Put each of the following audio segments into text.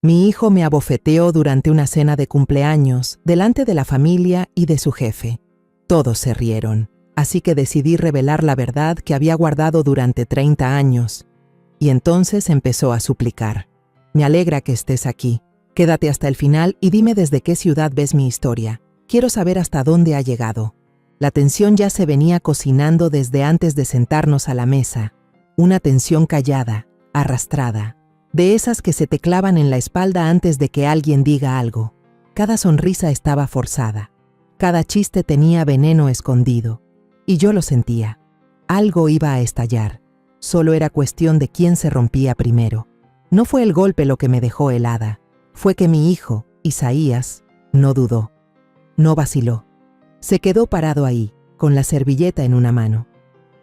Mi hijo me abofeteó durante una cena de cumpleaños, delante de la familia y de su jefe. Todos se rieron, así que decidí revelar la verdad que había guardado durante 30 años. Y entonces empezó a suplicar. Me alegra que estés aquí. Quédate hasta el final y dime desde qué ciudad ves mi historia. Quiero saber hasta dónde ha llegado. La tensión ya se venía cocinando desde antes de sentarnos a la mesa. Una tensión callada, arrastrada, de esas que se te clavan en la espalda antes de que alguien diga algo. Cada sonrisa estaba forzada. Cada chiste tenía veneno escondido. Y yo lo sentía. Algo iba a estallar. Solo era cuestión de quién se rompía primero. No fue el golpe lo que me dejó helada. Fue que mi hijo, Isaías, no dudó. No vaciló. Se quedó parado ahí, con la servilleta en una mano.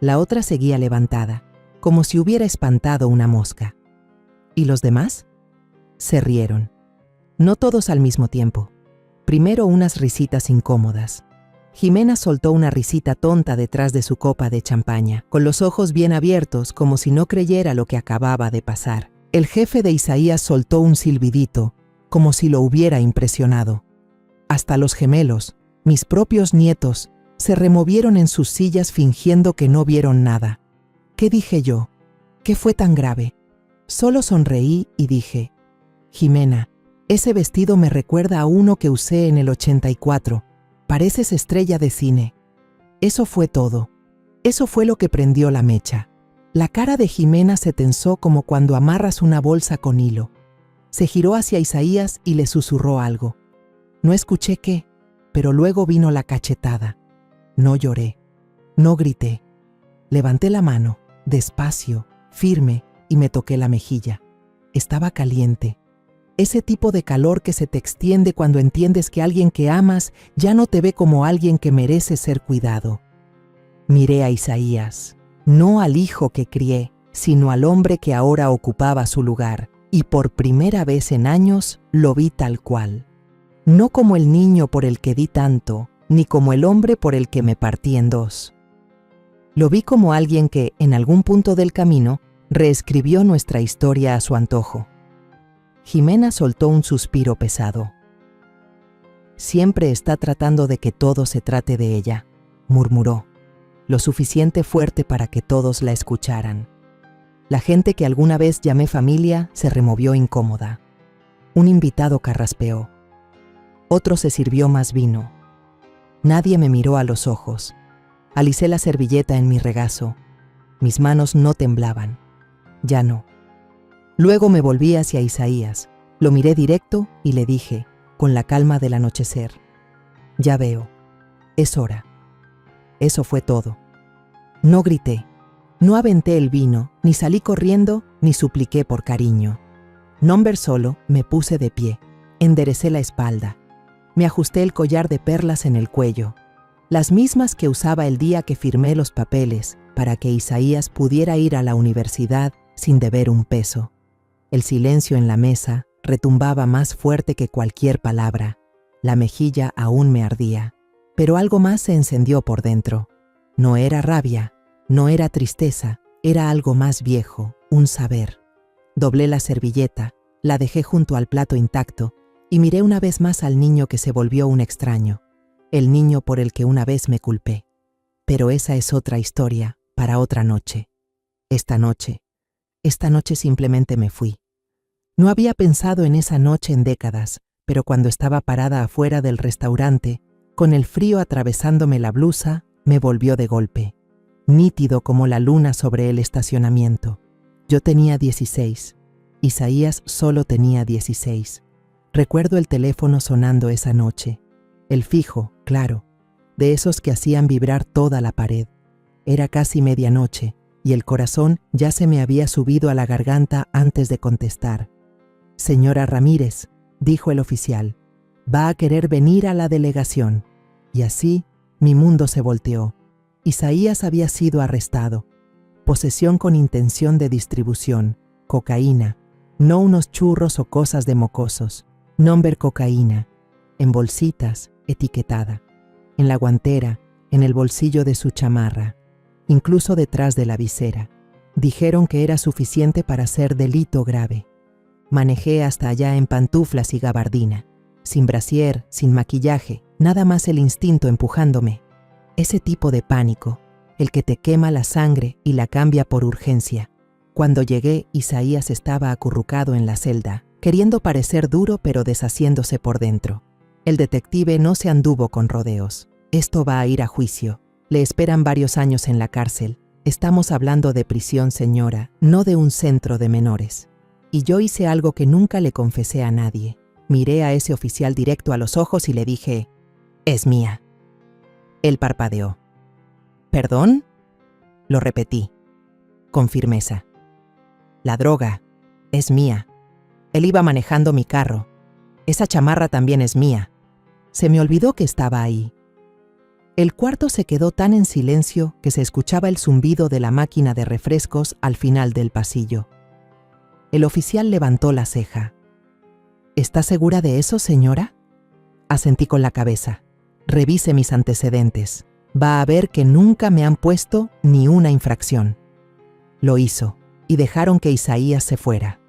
La otra seguía levantada, como si hubiera espantado una mosca. ¿Y los demás? Se rieron. No todos al mismo tiempo. Primero unas risitas incómodas. Jimena soltó una risita tonta detrás de su copa de champaña, con los ojos bien abiertos como si no creyera lo que acababa de pasar. El jefe de Isaías soltó un silbidito, como si lo hubiera impresionado. Hasta los gemelos, mis propios nietos, se removieron en sus sillas fingiendo que no vieron nada. ¿Qué dije yo? ¿Qué fue tan grave? Solo sonreí y dije, Jimena, ese vestido me recuerda a uno que usé en el 84. Pareces estrella de cine. Eso fue todo. Eso fue lo que prendió la mecha. La cara de Jimena se tensó como cuando amarras una bolsa con hilo. Se giró hacia Isaías y le susurró algo. No escuché qué, pero luego vino la cachetada. No lloré, no grité. Levanté la mano, despacio, firme, y me toqué la mejilla. Estaba caliente. Ese tipo de calor que se te extiende cuando entiendes que alguien que amas ya no te ve como alguien que merece ser cuidado. Miré a Isaías, no al hijo que crié, sino al hombre que ahora ocupaba su lugar, y por primera vez en años lo vi tal cual. No como el niño por el que di tanto, ni como el hombre por el que me partí en dos. Lo vi como alguien que, en algún punto del camino, reescribió nuestra historia a su antojo. Jimena soltó un suspiro pesado. Siempre está tratando de que todo se trate de ella, murmuró, lo suficiente fuerte para que todos la escucharan. La gente que alguna vez llamé familia se removió incómoda. Un invitado carraspeó. Otro se sirvió más vino. Nadie me miró a los ojos. Alicé la servilleta en mi regazo. Mis manos no temblaban. Ya no. Luego me volví hacia Isaías. Lo miré directo y le dije, con la calma del anochecer, ya veo. Es hora. Eso fue todo. No grité. No aventé el vino, ni salí corriendo, ni supliqué por cariño. Nomber solo, me puse de pie. Enderecé la espalda. Me ajusté el collar de perlas en el cuello, las mismas que usaba el día que firmé los papeles para que Isaías pudiera ir a la universidad sin deber un peso. El silencio en la mesa retumbaba más fuerte que cualquier palabra. La mejilla aún me ardía, pero algo más se encendió por dentro. No era rabia, no era tristeza, era algo más viejo, un saber. Doblé la servilleta, la dejé junto al plato intacto, y miré una vez más al niño que se volvió un extraño, el niño por el que una vez me culpé. Pero esa es otra historia, para otra noche. Esta noche simplemente me fui. No había pensado en esa noche en décadas, pero cuando estaba parada afuera del restaurante, con el frío atravesándome la blusa, me volvió de golpe, nítido como la luna sobre el estacionamiento. Yo tenía 16, Isaías solo tenía 16. Recuerdo el teléfono sonando esa noche. El fijo, claro, de esos que hacían vibrar toda la pared. Era casi medianoche y el corazón ya se me había subido a la garganta antes de contestar. Señora Ramírez, dijo el oficial, va a querer venir a la delegación. Y así mi mundo se volteó. Isaías había sido arrestado. Posesión con intención de distribución, cocaína, no unos churros o cosas de mocosos. Nombre cocaína, en bolsitas, etiquetada, en la guantera, en el bolsillo de su chamarra, incluso detrás de la visera. Dijeron que era suficiente para ser delito grave. Manejé hasta allá en pantuflas y gabardina, sin brasier, sin maquillaje, nada más el instinto empujándome. Ese tipo de pánico, el que te quema la sangre y la cambia por urgencia. Cuando llegué, Isaías estaba acurrucado en la celda, queriendo parecer duro pero deshaciéndose por dentro. El detective no se anduvo con rodeos. Esto va a ir a juicio. Le esperan varios años en la cárcel. Estamos hablando de prisión, señora, no de un centro de menores. Y yo hice algo que nunca le confesé a nadie. Miré a ese oficial directo a los ojos y le dije, «Es mía». Él parpadeó. «¿Perdón?», lo repetí, con firmeza. «La droga es mía. Él iba manejando mi carro. Esa chamarra también es mía. Se me olvidó que estaba ahí». El cuarto se quedó tan en silencio que se escuchaba el zumbido de la máquina de refrescos al final del pasillo. El oficial levantó la ceja. «¿Está segura de eso, señora?». Asentí con la cabeza. «Revise mis antecedentes. Va a ver que nunca me han puesto ni una infracción». Lo hizo, y dejaron que Isaías se fuera.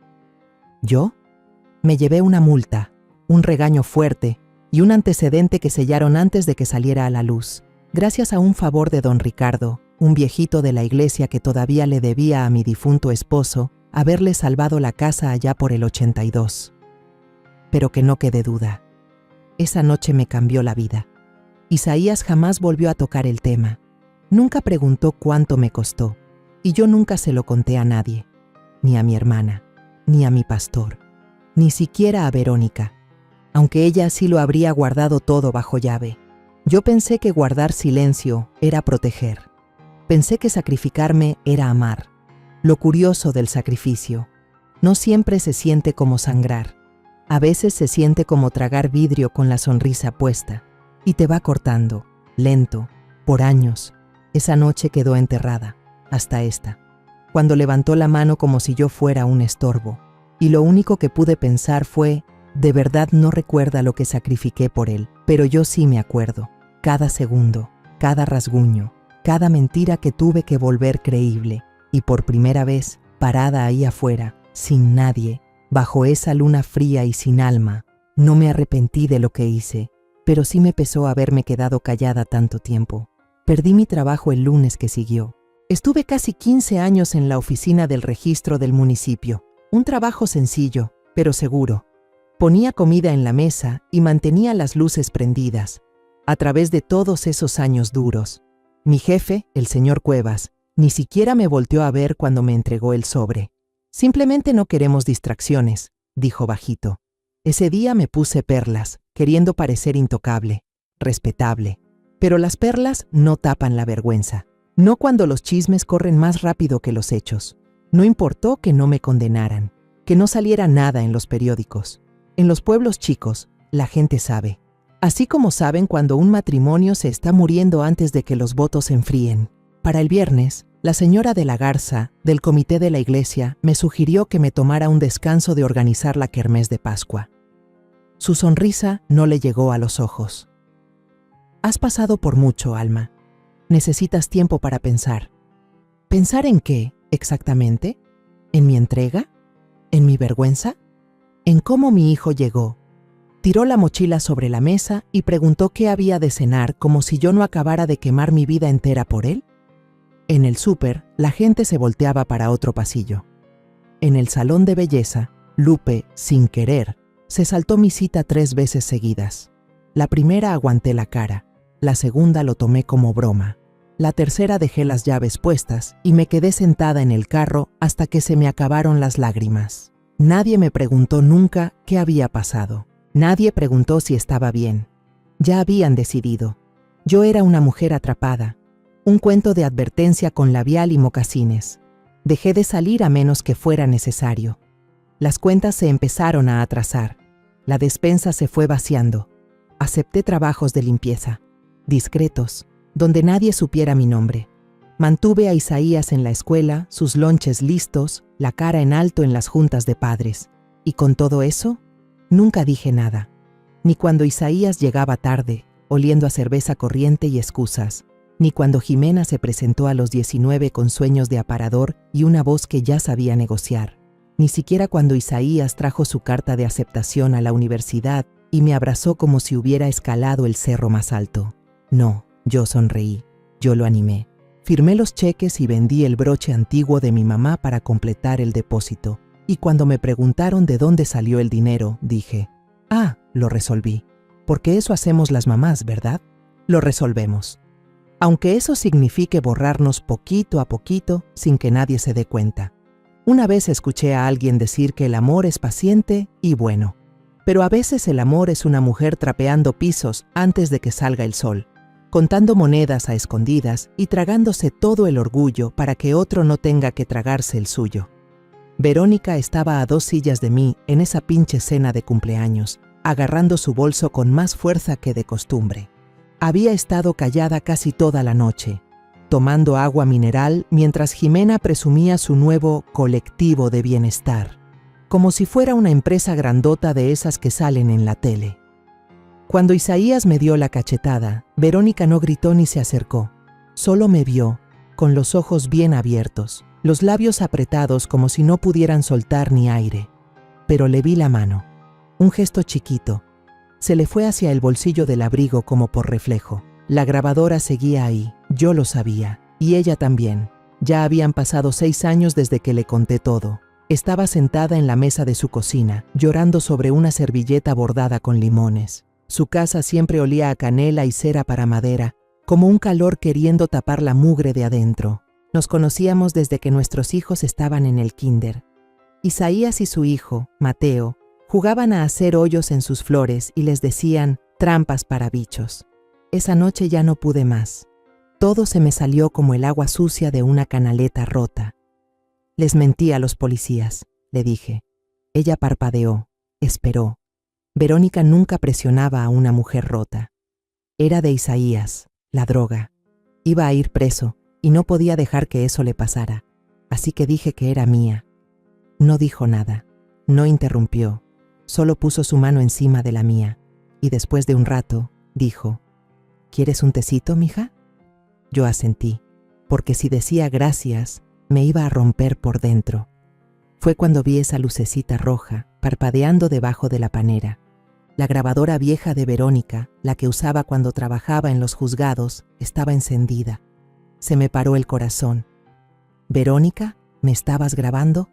¿Yo? Me llevé una multa, un regaño fuerte y un antecedente que sellaron antes de que saliera a la luz, gracias a un favor de don Ricardo, un viejito de la iglesia que todavía le debía a mi difunto esposo haberle salvado la casa allá por el 82. Pero que no quede duda, esa noche me cambió la vida. Isaías jamás volvió a tocar el tema. Nunca preguntó cuánto me costó, y yo nunca se lo conté a nadie, ni a mi hermana, ni a mi pastor, ni siquiera a Verónica, aunque ella sí lo habría guardado todo bajo llave. Yo pensé que guardar silencio era proteger. Pensé que sacrificarme era amar. Lo curioso del sacrificio, no siempre se siente como sangrar. A veces se siente como tragar vidrio con la sonrisa puesta, y te va cortando, lento, por años. Esa noche quedó enterrada, hasta esta, cuando levantó la mano como si yo fuera un estorbo, y lo único que pude pensar fue, de verdad no recuerda lo que sacrifiqué por él, pero yo sí me acuerdo, cada segundo, cada rasguño, cada mentira que tuve que volver creíble, y por primera vez, parada ahí afuera, sin nadie, bajo esa luna fría y sin alma, no me arrepentí de lo que hice, pero sí me pesó haberme quedado callada tanto tiempo. Perdí mi trabajo el lunes que siguió. Estuve casi 15 años en la oficina del registro del municipio, un trabajo sencillo, pero seguro. Ponía comida en la mesa y mantenía las luces prendidas, a través de todos esos años duros. Mi jefe, el señor Cuevas, ni siquiera me volteó a ver cuando me entregó el sobre. «Simplemente no queremos distracciones», dijo bajito. Ese día me puse perlas, queriendo parecer intocable, respetable. Pero las perlas no tapan la vergüenza. No cuando los chismes corren más rápido que los hechos. No importó que no me condenaran, que no saliera nada en los periódicos. En los pueblos chicos, la gente sabe. Así como saben cuando un matrimonio se está muriendo antes de que los votos se enfríen. Para el viernes, la señora de la Garza, del comité de la iglesia, me sugirió que me tomara un descanso de organizar la kermés de Pascua. Su sonrisa no le llegó a los ojos. «Has pasado por mucho, Alma. Necesitas tiempo para pensar». ¿Pensar en qué, exactamente? ¿En mi entrega? ¿En mi vergüenza? ¿En cómo mi hijo llegó? Tiró la mochila sobre la mesa y preguntó qué había de cenar, como si yo no acabara de quemar mi vida entera por él. En el súper, la gente se volteaba para otro pasillo. En el salón de belleza, Lupe, sin querer, se saltó mi cita 3 veces seguidas. La primera aguanté la cara, la segunda lo tomé como broma. La tercera dejé las llaves puestas y me quedé sentada en el carro hasta que se me acabaron las lágrimas. Nadie me preguntó nunca qué había pasado. Nadie preguntó si estaba bien. Ya habían decidido. Yo era una mujer atrapada. Un cuento de advertencia con labial y mocasines. Dejé de salir a menos que fuera necesario. Las cuentas se empezaron a atrasar. La despensa se fue vaciando. Acepté trabajos de limpieza, discretos, donde nadie supiera mi nombre. Mantuve a Isaías en la escuela, sus lonches listos, la cara en alto en las juntas de padres. Y con todo eso, nunca dije nada. Ni cuando Isaías llegaba tarde, oliendo a cerveza corriente y excusas, ni cuando Jimena se presentó a los 19 con sueños de aparador y una voz que ya sabía negociar. ni siquiera cuando Isaías trajo su carta de aceptación a la universidad y me abrazó como si hubiera escalado el cerro más alto. No, yo sonreí, yo lo animé. Firmé los cheques y vendí el broche antiguo de mi mamá para completar el depósito. Y cuando me preguntaron de dónde salió el dinero, dije, lo resolví. Porque eso hacemos las mamás, ¿verdad? Lo resolvemos. Aunque eso signifique borrarnos poquito a poquito sin que nadie se dé cuenta. Una vez escuché a alguien decir que el amor es paciente y bueno. Pero a veces el amor es una mujer trapeando pisos antes de que salga el sol, contando monedas a escondidas y tragándose todo el orgullo para que otro no tenga que tragarse el suyo. Verónica estaba a 2 sillas de mí en esa pinche cena de cumpleaños, agarrando su bolso con más fuerza que de costumbre. Había estado callada casi toda la noche, tomando agua mineral mientras Jimena presumía su nuevo colectivo de bienestar, como si fuera una empresa grandota de esas que salen en la tele. Cuando Isaías me dio la cachetada, Verónica no gritó ni se acercó. Solo me vio, con los ojos bien abiertos, los labios apretados como si no pudieran soltar ni aire. Pero le vi la mano, un gesto chiquito. Se le fue hacia el bolsillo del abrigo como por reflejo. La grabadora seguía ahí, yo lo sabía, y ella también. Ya habían pasado 6 años desde que le conté todo. Estaba sentada en la mesa de su cocina, llorando sobre una servilleta bordada con limones. Su casa siempre olía a canela y cera para madera, como un calor queriendo tapar la mugre de adentro. Nos conocíamos desde que nuestros hijos estaban en el kinder. Isaías y su hijo, Mateo, jugaban a hacer hoyos en sus flores y les decían trampas para bichos. Esa noche ya no pude más. Todo se me salió como el agua sucia de una canaleta rota. Les mentí a los policías, le dije. Ella parpadeó, esperó. Verónica nunca presionaba a una mujer rota. Era de Isaías, la droga. Iba a ir preso y no podía dejar que eso le pasara. Así que dije que era mía. No dijo nada, no interrumpió. Solo puso su mano encima de la mía y después de un rato dijo, ¿quieres un tecito, mija? Yo asentí, porque si decía gracias, me iba a romper por dentro. Fue cuando vi esa lucecita roja parpadeando debajo de la panera. La grabadora vieja de Verónica, la que usaba cuando trabajaba en los juzgados, estaba encendida. Se me paró el corazón. ¿Verónica, me estabas grabando?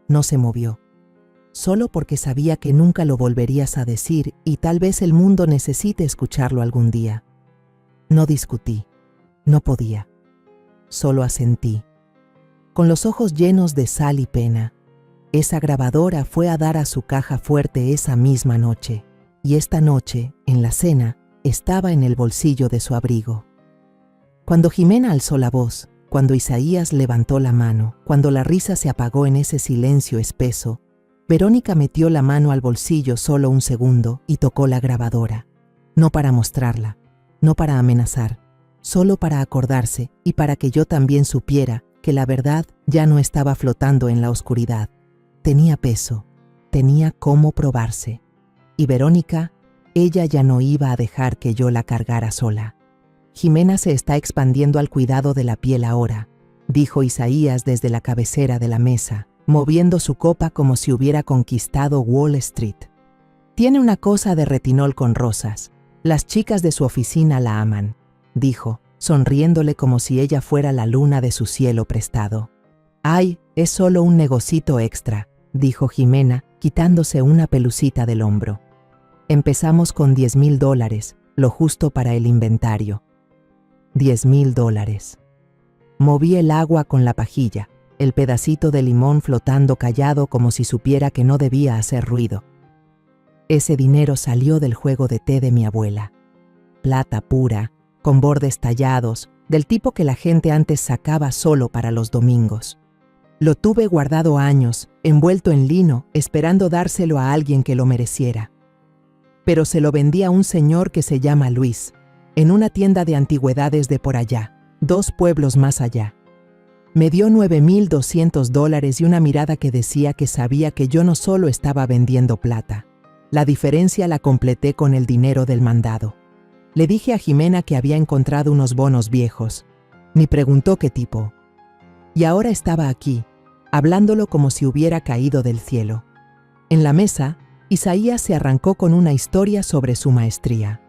No se movió. Solo porque sabía que nunca lo volverías a decir y tal vez el mundo necesite escucharlo algún día. No discutí, no podía. Solo asentí. Con los ojos llenos de sal y pena, esa grabadora fue a dar a su caja fuerte esa misma noche, y esta noche, en la cena, estaba en el bolsillo de su abrigo. Cuando Jimena alzó la voz, cuando Isaías levantó la mano, cuando la risa se apagó en ese silencio espeso, Verónica metió la mano al bolsillo solo un segundo y tocó la grabadora. No para mostrarla, no para amenazar, solo para acordarse y para que yo también supiera que la verdad ya no estaba flotando en la oscuridad. Tenía peso, tenía cómo probarse. Y Verónica, ella ya no iba a dejar que yo la cargara sola. Jimena se está expandiendo al cuidado de la piel ahora, dijo Isaías desde la cabecera de la mesa, moviendo su copa como si hubiera conquistado Wall Street. Tiene una cosa de retinol con rosas. Las chicas de su oficina la aman, dijo, sonriéndole como si ella fuera la luna de su cielo prestado. Ay, es solo un negocito extra, dijo Jimena, quitándose una pelucita del hombro. Empezamos con $10,000, lo justo para el inventario. $10,000. Moví el agua con la pajilla, el pedacito de limón flotando callado como si supiera que no debía hacer ruido. Ese dinero salió del juego de té de mi abuela. Plata pura, con bordes tallados, del tipo que la gente antes sacaba solo para los domingos. Lo tuve guardado años, envuelto en lino, esperando dárselo a alguien que lo mereciera. Pero se lo vendí a un señor que se llama Luis, en una tienda de antigüedades de por allá, 2 pueblos más allá. Me dio $9,200 y una mirada que decía que sabía que yo no solo estaba vendiendo plata. La diferencia la completé con el dinero del mandado. Le dije a Jimena que había encontrado unos bonos viejos. Ni preguntó qué tipo. Y ahora estaba aquí, hablándolo como si hubiera caído del cielo. En la mesa, Isaías se arrancó con una historia sobre su maestría.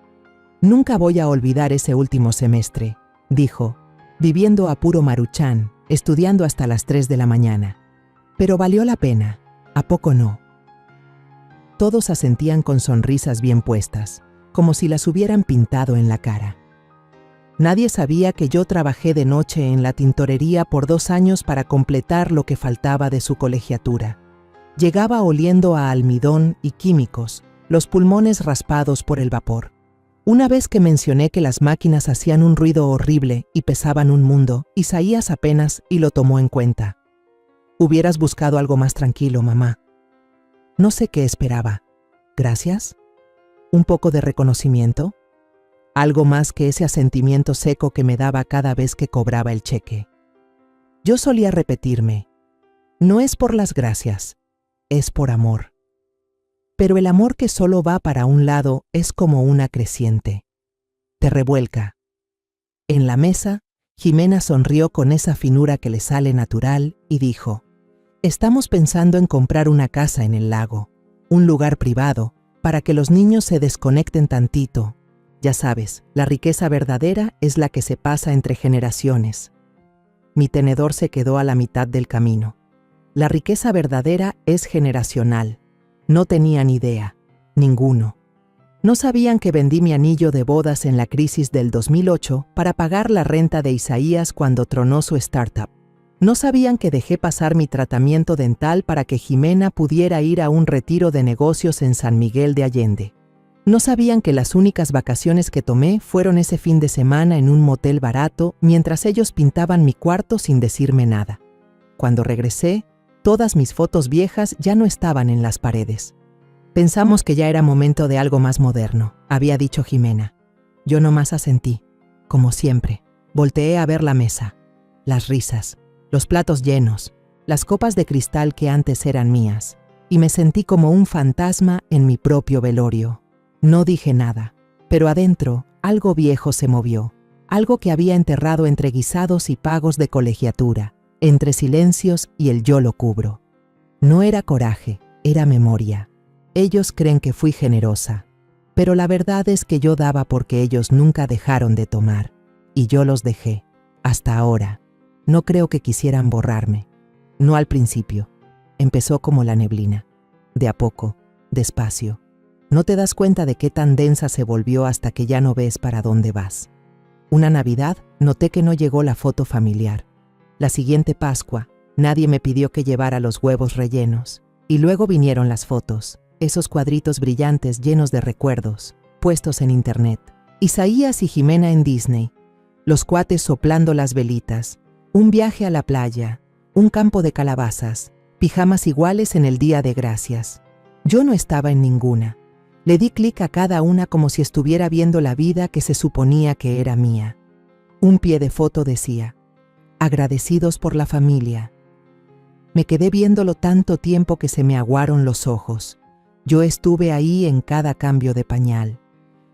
«Nunca voy a olvidar ese último semestre», dijo, viviendo a puro Maruchan, estudiando hasta las 3 de la mañana. «Pero valió la pena, ¿a poco no?». Todos asentían con sonrisas bien puestas, como si las hubieran pintado en la cara. Nadie sabía que yo trabajé de noche en la tintorería por 2 años para completar lo que faltaba de su colegiatura. Llegaba oliendo a almidón y químicos, los pulmones raspados por el vapor. Una vez que mencioné que las máquinas hacían un ruido horrible y pesaban un mundo, Isaías apenas y lo tomó en cuenta. «Hubieras buscado algo más tranquilo, mamá». No sé qué esperaba. ¿Gracias? ¿Un poco de reconocimiento? Algo más que ese asentimiento seco que me daba cada vez que cobraba el cheque. Yo solía repetirme, no es por las gracias, es por amor. Pero el amor que solo va para un lado es como una creciente. Te revuelca. En la mesa, Jimena sonrió con esa finura que le sale natural y dijo, «Estamos pensando en comprar una casa en el lago, un lugar privado, para que los niños se desconecten tantito. Ya sabes, la riqueza verdadera es la que se pasa entre generaciones». Mi tenedor se quedó a la mitad del camino. La riqueza verdadera es generacional. No tenían idea, ninguno. No sabían que vendí mi anillo de bodas en la crisis del 2008 para pagar la renta de Isaías cuando tronó su startup. No sabían que dejé pasar mi tratamiento dental para que Jimena pudiera ir a un retiro de negocios en San Miguel de Allende. No sabían que las únicas vacaciones que tomé fueron ese fin de semana en un motel barato mientras ellos pintaban mi cuarto sin decirme nada. Cuando regresé, todas mis fotos viejas ya no estaban en las paredes. «Pensamos que ya era momento de algo más moderno», había dicho Jimena. Yo nomás asentí, como siempre. Volteé a ver la mesa, las risas, los platos llenos, las copas de cristal que antes eran mías, y me sentí como un fantasma en mi propio velorio. No dije nada, pero adentro algo viejo se movió, algo que había enterrado entre guisados y pagos de colegiatura, entre silencios y el yo lo cubro. No era coraje, era memoria. Ellos creen que fui generosa, pero la verdad es que yo daba porque ellos nunca dejaron de tomar, y yo los dejé, hasta ahora. No creo que quisieran borrarme. No al principio. Empezó como la neblina. De a poco, despacio. No te das cuenta de qué tan densa se volvió hasta que ya no ves para dónde vas. Una Navidad noté que no llegó la foto familiar. La siguiente Pascua, nadie me pidió que llevara los huevos rellenos. Y luego vinieron las fotos, esos cuadritos brillantes llenos de recuerdos, puestos en internet. Isaías y Jimena en Disney, los cuates soplando las velitas, un viaje a la playa, un campo de calabazas, pijamas iguales en el Día de Gracias. Yo no estaba en ninguna. Le di clic a cada una como si estuviera viendo la vida que se suponía que era mía. Un pie de foto decía, agradecidos por la familia. Me quedé viéndolo tanto tiempo que se me aguaron los ojos. Yo estuve ahí en cada cambio de pañal,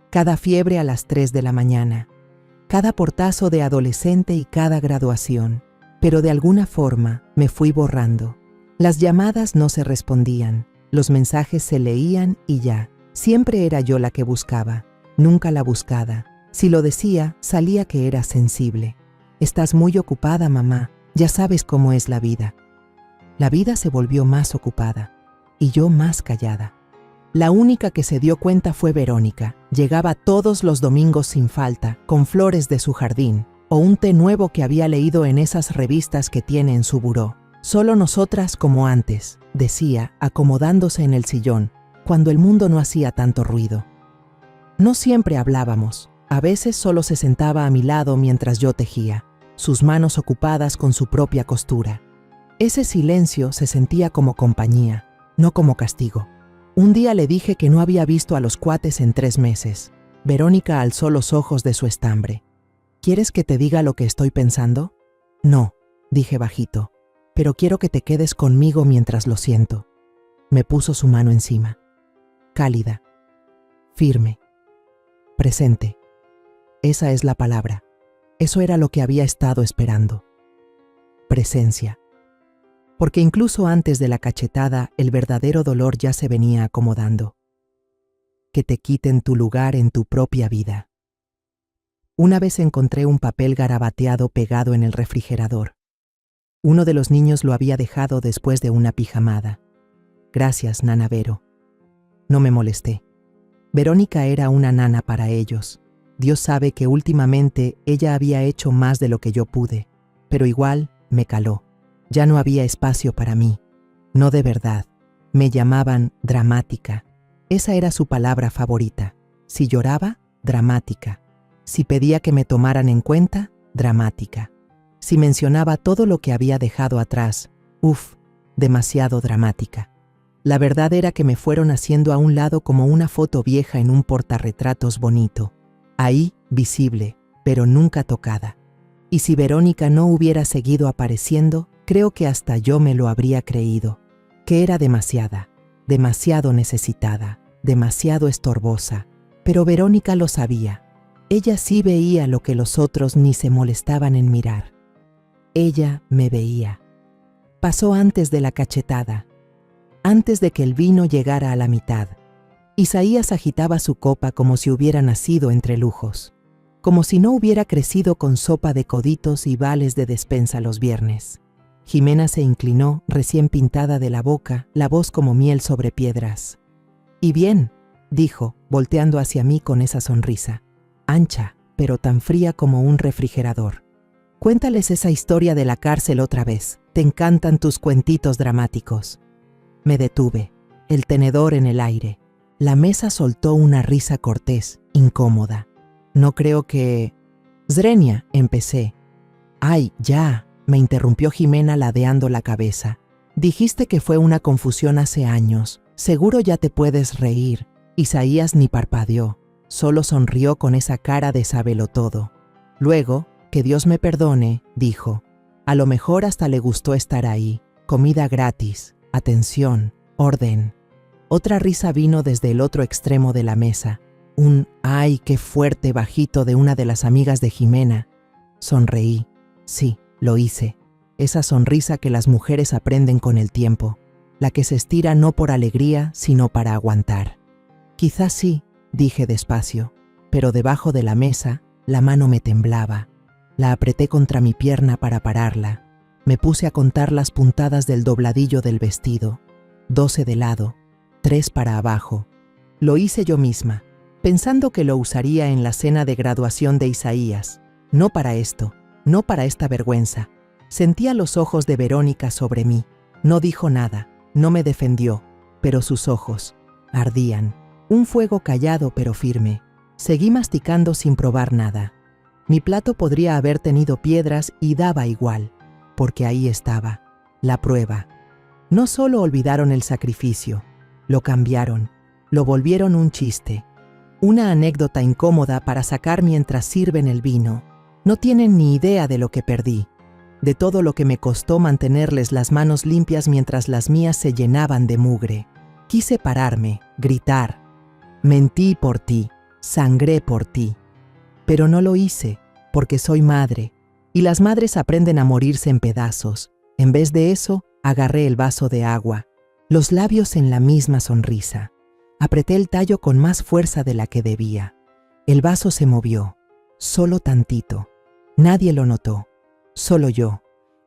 cada fiebre a las 3 de la mañana, cada portazo de adolescente y cada graduación. Pero de alguna forma me fui borrando. Las llamadas no se respondían, los mensajes se leían y ya. Siempre era yo la que buscaba, nunca la buscada. Si lo decía, salía que era sensible. Estás muy ocupada, mamá, ya sabes cómo es la vida. La vida se volvió más ocupada, y yo más callada. La única que se dio cuenta fue Verónica. Llegaba todos los domingos sin falta, con flores de su jardín, o un té nuevo que había leído en esas revistas que tiene en su buró. Solo nosotras como antes, decía, acomodándose en el sillón, cuando el mundo no hacía tanto ruido. No siempre hablábamos, a veces solo se sentaba a mi lado mientras yo tejía, sus manos ocupadas con su propia costura. Ese silencio se sentía como compañía, no como castigo. Un día le dije que no había visto a los cuates en 3 meses. Verónica alzó los ojos de su estambre. ¿Quieres que te diga lo que estoy pensando? No, dije bajito, pero quiero que te quedes conmigo mientras lo siento. Me puso su mano encima. Cálida, firme, presente. Esa es la palabra. Eso era lo que había estado esperando. Presencia. porque incluso antes de la cachetada el verdadero dolor ya se venía acomodando. Que te quiten tu lugar en tu propia vida. Una vez encontré un papel garabateado pegado en el refrigerador. Uno de los niños lo había dejado después de una pijamada. Gracias, nana Vero. No me molesté. Verónica era una nana para ellos. Dios sabe que últimamente ella había hecho más de lo que yo pude, pero igual me caló. Ya no había espacio para mí. No de verdad. Me llamaban dramática. Esa era su palabra favorita. Si lloraba, dramática. Si pedía que me tomaran en cuenta, dramática. Si mencionaba todo lo que había dejado atrás, demasiado dramática. La verdad era que me fueron haciendo a un lado como una foto vieja en un portarretratos bonito. Ahí, visible, pero nunca tocada. Y si Verónica no hubiera seguido apareciendo, creo que hasta yo me lo habría creído. Que era demasiada, demasiado necesitada, demasiado estorbosa. Pero Verónica lo sabía. Ella sí veía lo que los otros ni se molestaban en mirar. Ella me veía. Pasó antes de la cachetada, antes de que el vino llegara a la mitad. Isaías agitaba su copa como si hubiera nacido entre lujos, como si no hubiera crecido con sopa de coditos y vales de despensa los viernes. Jimena se inclinó, recién pintada de la boca, la voz como miel sobre piedras. «Y bien», dijo, volteando hacia mí con esa sonrisa, ancha, pero tan fría como un refrigerador. «Cuéntales esa historia de la cárcel otra vez. Te encantan tus cuentitos dramáticos». Me detuve, el tenedor en el aire. La mesa soltó una risa cortés, incómoda. «No creo que...» «Zrenia», empecé. «Ay, ya», me interrumpió Jimena ladeando la cabeza. «Dijiste que fue una confusión hace años. Seguro ya te puedes reír». Isaías ni parpadeó, solo sonrió con esa cara de sabelotodo. Luego, que Dios me perdone, dijo, a lo mejor hasta le gustó estar ahí. Comida gratis, atención, orden. Otra risa vino desde el otro extremo de la mesa. Un «ay, qué fuerte» bajito de una de las amigas de Jimena. Sonreí. Sí, lo hice. Esa sonrisa que las mujeres aprenden con el tiempo. La que se estira no por alegría, sino para aguantar. Quizás sí, dije despacio, pero debajo de la mesa, la mano me temblaba. La apreté contra mi pierna para pararla. Me puse a contar las puntadas del dobladillo del vestido. 12 de lado, 3 para abajo. Lo hice yo misma, pensando que lo usaría en la cena de graduación de Isaías. No para esto, no para esta vergüenza. Sentía los ojos de Verónica sobre mí. No dijo nada, no me defendió, pero sus ojos ardían. Un fuego callado pero firme. Seguí masticando sin probar nada. Mi plato podría haber tenido piedras y daba igual, porque ahí estaba, la prueba. No solo olvidaron el sacrificio, lo cambiaron, lo volvieron un chiste, una anécdota incómoda para sacar mientras sirven el vino. No tienen ni idea de lo que perdí, de todo lo que me costó mantenerles las manos limpias mientras las mías se llenaban de mugre. Quise pararme, gritar. Mentí por ti, sangré por ti. Pero no lo hice, porque soy madre, y las madres aprenden a morirse en pedazos. En vez de eso, agarré el vaso de agua, los labios en la misma sonrisa. Apreté el tallo con más fuerza de la que debía. El vaso se movió, solo tantito. Nadie lo notó, solo yo.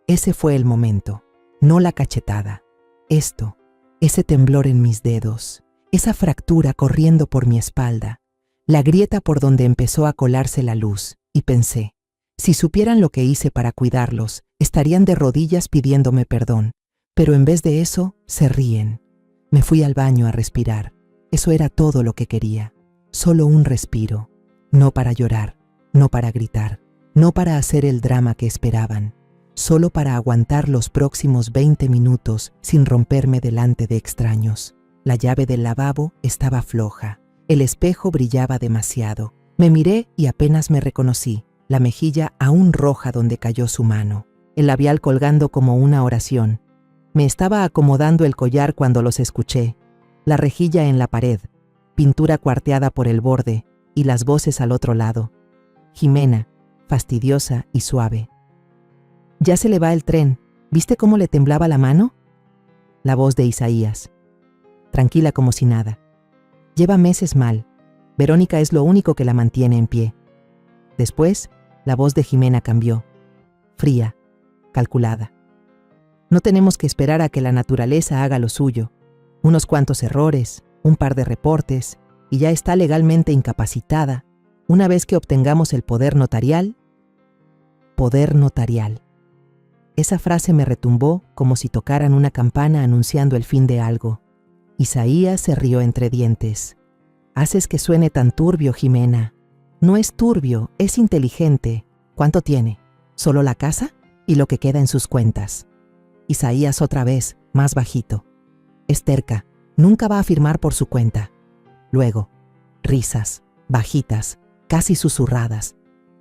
Ese fue el momento, no la cachetada. Esto, ese temblor en mis dedos, esa fractura corriendo por mi espalda, la grieta por donde empezó a colarse la luz, y pensé, si supieran lo que hice para cuidarlos, estarían de rodillas pidiéndome perdón, pero en vez de eso, se ríen. Me fui al baño a respirar. Eso era todo lo que quería, solo un respiro, no para llorar, no para gritar, no para hacer el drama que esperaban, solo para aguantar los próximos 20 minutos sin romperme delante de extraños. La llave del lavabo estaba floja. El espejo brillaba demasiado. Me miré y apenas me reconocí, la mejilla aún roja donde cayó su mano, el labial colgando como una oración. Me estaba acomodando el collar cuando los escuché, la rejilla en la pared, pintura cuarteada por el borde y las voces al otro lado. Jimena, fastidiosa y suave. «Ya se le va el tren», ¿Viste cómo le temblaba la mano? La voz de Isaías. Tranquila como si nada. Lleva meses mal. Verónica es lo único que la mantiene en pie. Después, la voz de Jimena cambió. Fría, calculada. No tenemos que esperar a que la naturaleza haga lo suyo. Unos cuantos errores, un par de reportes, y ya está legalmente incapacitada. Una vez que obtengamos el poder notarial. Poder notarial. Esa frase me retumbó como si tocaran una campana anunciando el fin de algo. Isaías se rió entre dientes. Haces que suene tan turbio, Jimena. No es turbio, es inteligente. ¿Cuánto tiene? ¿Solo la casa? Y lo que queda en sus cuentas. Isaías otra vez, más bajito. Es terca, nunca va a firmar por su cuenta. Luego, risas, bajitas, casi susurradas.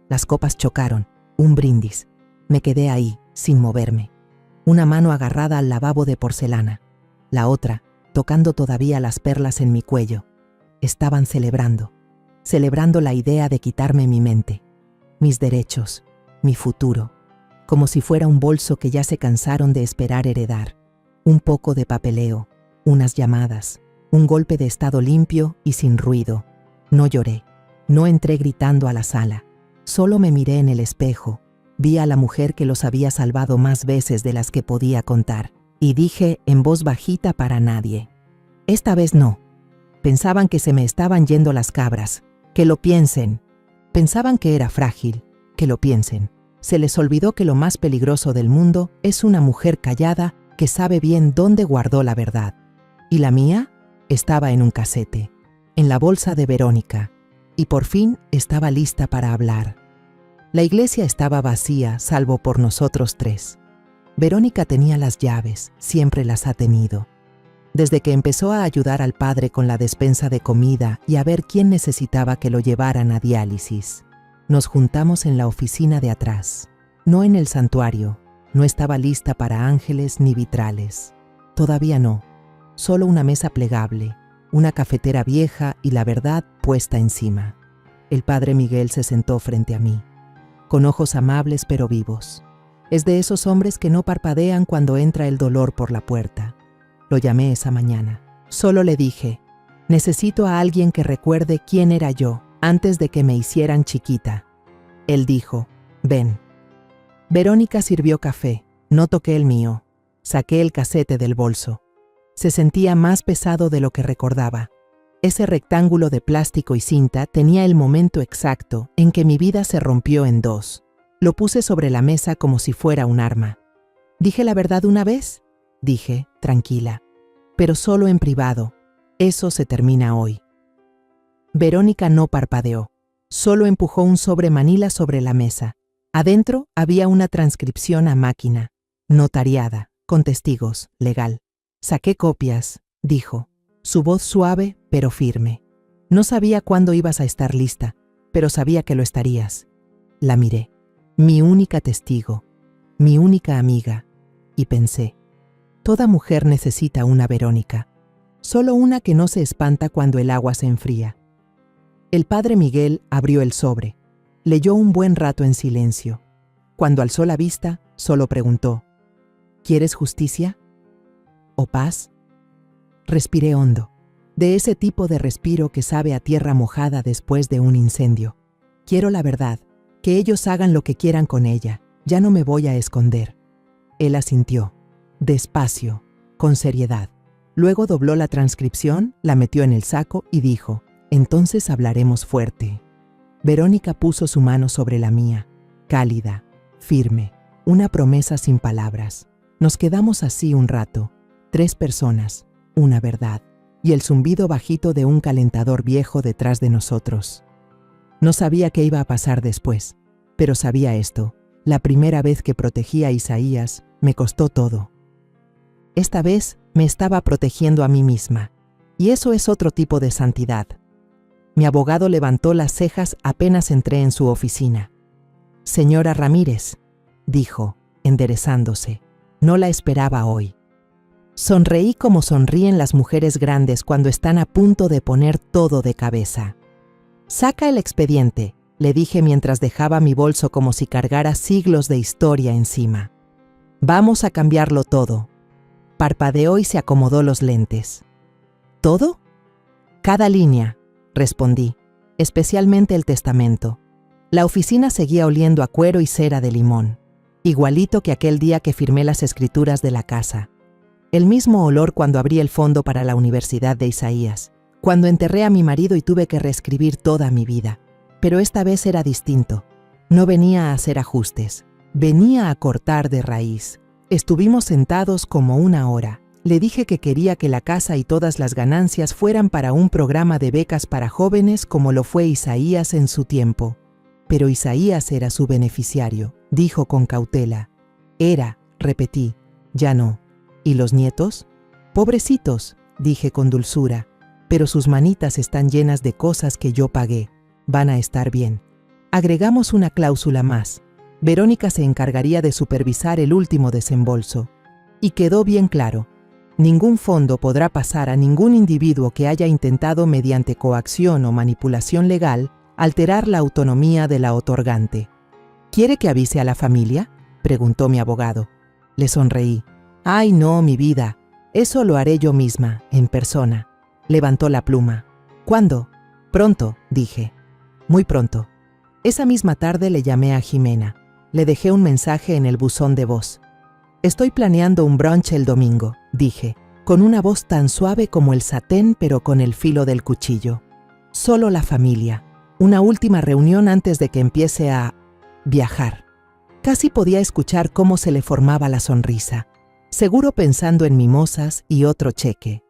Las copas chocaron, un brindis. Me quedé ahí, sin moverme. Una mano agarrada al lavabo de porcelana. La otra, tocando todavía las perlas en mi cuello. Estaban celebrando la idea de quitarme mi mente, mis derechos, mi futuro, como si fuera un bolso que ya se cansaron de esperar heredar. Un poco de papeleo, unas llamadas, un golpe de estado limpio y sin ruido. No lloré, no entré gritando a la sala, solo me miré en el espejo, vi a la mujer que los había salvado más veces de las que podía contar, y dije en voz bajita para nadie: esta vez no. Pensaban que se me estaban yendo las cabras, que lo piensen. Pensaban que era frágil, que lo piensen. Se les olvidó que lo más peligroso del mundo es una mujer callada que sabe bien dónde guardó la verdad. Y la mía estaba en un casete, en la bolsa de Verónica, y por fin estaba lista para hablar. La iglesia estaba vacía, salvo por nosotros tres. Verónica tenía las llaves, siempre las ha tenido. Desde que empezó a ayudar al padre con la despensa de comida y a ver quién necesitaba que lo llevaran a diálisis. Nos juntamos en la oficina de atrás, no en el santuario. No estaba lista para ángeles ni vitrales. Todavía no. Solo una mesa plegable, una cafetera vieja y la verdad puesta encima. El padre Miguel se sentó frente a mí, con ojos amables pero vivos. Es de esos hombres que no parpadean cuando entra el dolor por la puerta. Lo llamé esa mañana. Solo le dije: necesito a alguien que recuerde quién era yo antes de que me hicieran chiquita. Él dijo: ven. Verónica sirvió café. No toqué el mío. Saqué el casete del bolso. Se sentía más pesado de lo que recordaba. Ese rectángulo de plástico y cinta tenía el momento exacto en que mi vida se rompió en dos. Lo puse sobre la mesa como si fuera un arma. ¿Dije la verdad una vez? Dije, tranquila. Pero solo en privado. Eso se termina hoy. Verónica no parpadeó. Solo empujó un sobre manila sobre la mesa. Adentro había una transcripción a máquina, notariada, con testigos, legal. Saqué copias, dijo, su voz suave pero firme. No sabía cuándo ibas a estar lista, pero sabía que lo estarías. La miré. Mi única testigo, mi única amiga. Y pensé, toda mujer necesita una Verónica, solo una que no se espanta cuando el agua se enfría. El padre Miguel abrió el sobre. Leyó un buen rato en silencio. Cuando alzó la vista, solo preguntó: ¿quieres justicia? ¿O paz? Respiré hondo, de ese tipo de respiro que sabe a tierra mojada después de un incendio. Quiero la verdad, que ellos hagan lo que quieran con ella, ya no me voy a esconder. Él asintió, despacio, con seriedad. Luego dobló la transcripción, la metió en el saco y dijo: entonces hablaremos fuerte. Verónica puso su mano sobre la mía, cálida, firme, una promesa sin palabras. Nos quedamos así un rato, 3 personas, una verdad, y el zumbido bajito de un calentador viejo detrás de nosotros. No sabía qué iba a pasar después, pero sabía esto: la primera vez que protegí a Isaías, me costó todo. Esta vez me estaba protegiendo a mí misma, y eso es otro tipo de santidad. Mi abogado levantó las cejas apenas entré en su oficina. Señora Ramírez, dijo, enderezándose, no la esperaba hoy. Sonreí como sonríen las mujeres grandes cuando están a punto de poner todo de cabeza. Saca el expediente, le dije mientras dejaba mi bolso como si cargara siglos de historia encima. Vamos a cambiarlo todo. Parpadeó y se acomodó los lentes. ¿Todo? Cada línea, respondí, especialmente el testamento. La oficina seguía oliendo a cuero y cera de limón, igualito que aquel día que firmé las escrituras de la casa. El mismo olor cuando abrí el fondo para la Universidad de Isaías, cuando enterré a mi marido y tuve que reescribir toda mi vida. Pero esta vez era distinto. No venía a hacer ajustes, venía a cortar de raíz. Estuvimos sentados como una hora. Le dije que quería que la casa y todas las ganancias fueran para un programa de becas para jóvenes como lo fue Isaías en su tiempo. Pero Isaías era su beneficiario, dijo con cautela. Era, repetí, ya no. ¿Y los nietos? Pobrecitos, dije con dulzura, pero sus manitas están llenas de cosas que yo pagué. Van a estar bien. Agregamos una cláusula más. Verónica se encargaría de supervisar el último desembolso. Y quedó bien claro. Ningún fondo podrá pasar a ningún individuo que haya intentado mediante coacción o manipulación legal alterar la autonomía de la otorgante. ¿Quiere que avise a la familia?, preguntó mi abogado. Le sonreí. Ay, no, mi vida. Eso lo haré yo misma, en persona. Levantó la pluma. ¿Cuándo? Pronto, dije. Muy pronto. Esa misma tarde le llamé a Jimena. Le dejé un mensaje en el buzón de voz. Estoy planeando un brunch el domingo, dije, con una voz tan suave como el satén pero con el filo del cuchillo. Solo la familia. Una última reunión antes de que empiece a viajar. Casi podía escuchar cómo se le formaba la sonrisa. Seguro pensando en mimosas y otro cheque.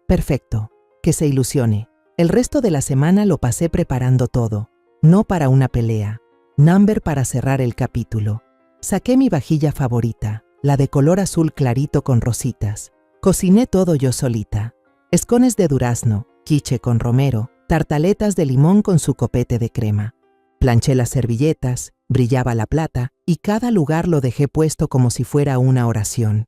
Perfecto, que se ilusione. El resto de la semana lo pasé preparando todo. No para una pelea. Number para cerrar el capítulo. Saqué mi vajilla favorita, la de color azul clarito con rositas. Cociné todo yo solita. Escones de durazno, quiche con romero, tartaletas de limón con su copete de crema. Planché las servilletas, brillaba la plata y cada lugar lo dejé puesto como si fuera una oración.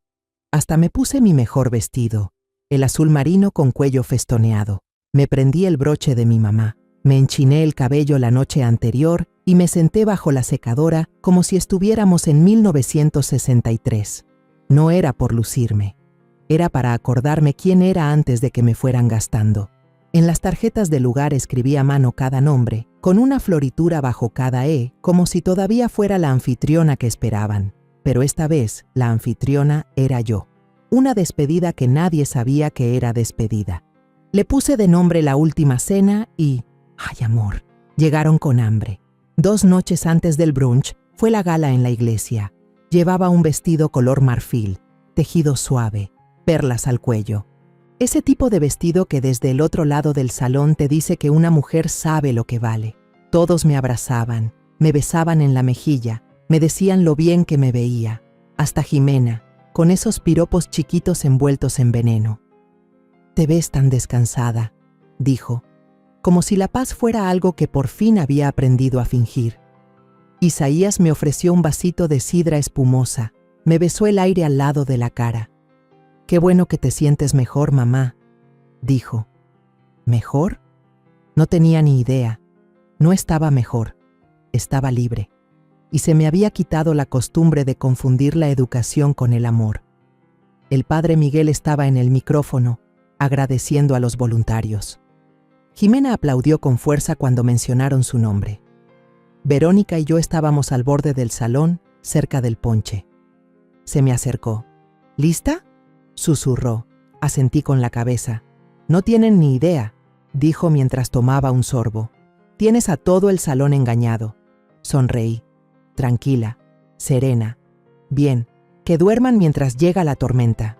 Hasta me puse mi mejor vestido, el azul marino con cuello festoneado. Me prendí el broche de mi mamá. Me enchiné el cabello la noche anterior y me senté bajo la secadora como si estuviéramos en 1963. No era por lucirme. Era para acordarme quién era antes de que me fueran gastando. En las tarjetas del lugar escribí a mano cada nombre, con una floritura bajo cada E, como si todavía fuera la anfitriona que esperaban. Pero esta vez, la anfitriona era yo. Una despedida que nadie sabía que era despedida. Le puse de nombre La Última Cena y... ¡ay, amor! Llegaron con hambre. 2 noches antes del brunch fue la gala en la iglesia. Llevaba un vestido color marfil, tejido suave, perlas al cuello. Ese tipo de vestido que desde el otro lado del salón te dice que una mujer sabe lo que vale. Todos me abrazaban, me besaban en la mejilla, me decían lo bien que me veía. Hasta Jimena, con esos piropos chiquitos envueltos en veneno. «Te ves tan descansada», dijo, como si la paz fuera algo que por fin había aprendido a fingir. Isaías me ofreció un vasito de sidra espumosa, me besó el aire al lado de la cara. «Qué bueno que te sientes mejor, mamá», dijo. ¿Mejor? No tenía ni idea. No estaba mejor, estaba libre. Y se me había quitado la costumbre de confundir la educación con el amor. El padre Miguel estaba en el micrófono, agradeciendo a los voluntarios. Jimena aplaudió con fuerza cuando mencionaron su nombre. Verónica y yo estábamos al borde del salón, cerca del ponche. Se me acercó. ¿Lista?, susurró. Asentí con la cabeza. No tienen ni idea, dijo mientras tomaba un sorbo. Tienes a todo el salón engañado. Sonreí. Tranquila, serena. Bien, que duerman mientras llega la tormenta.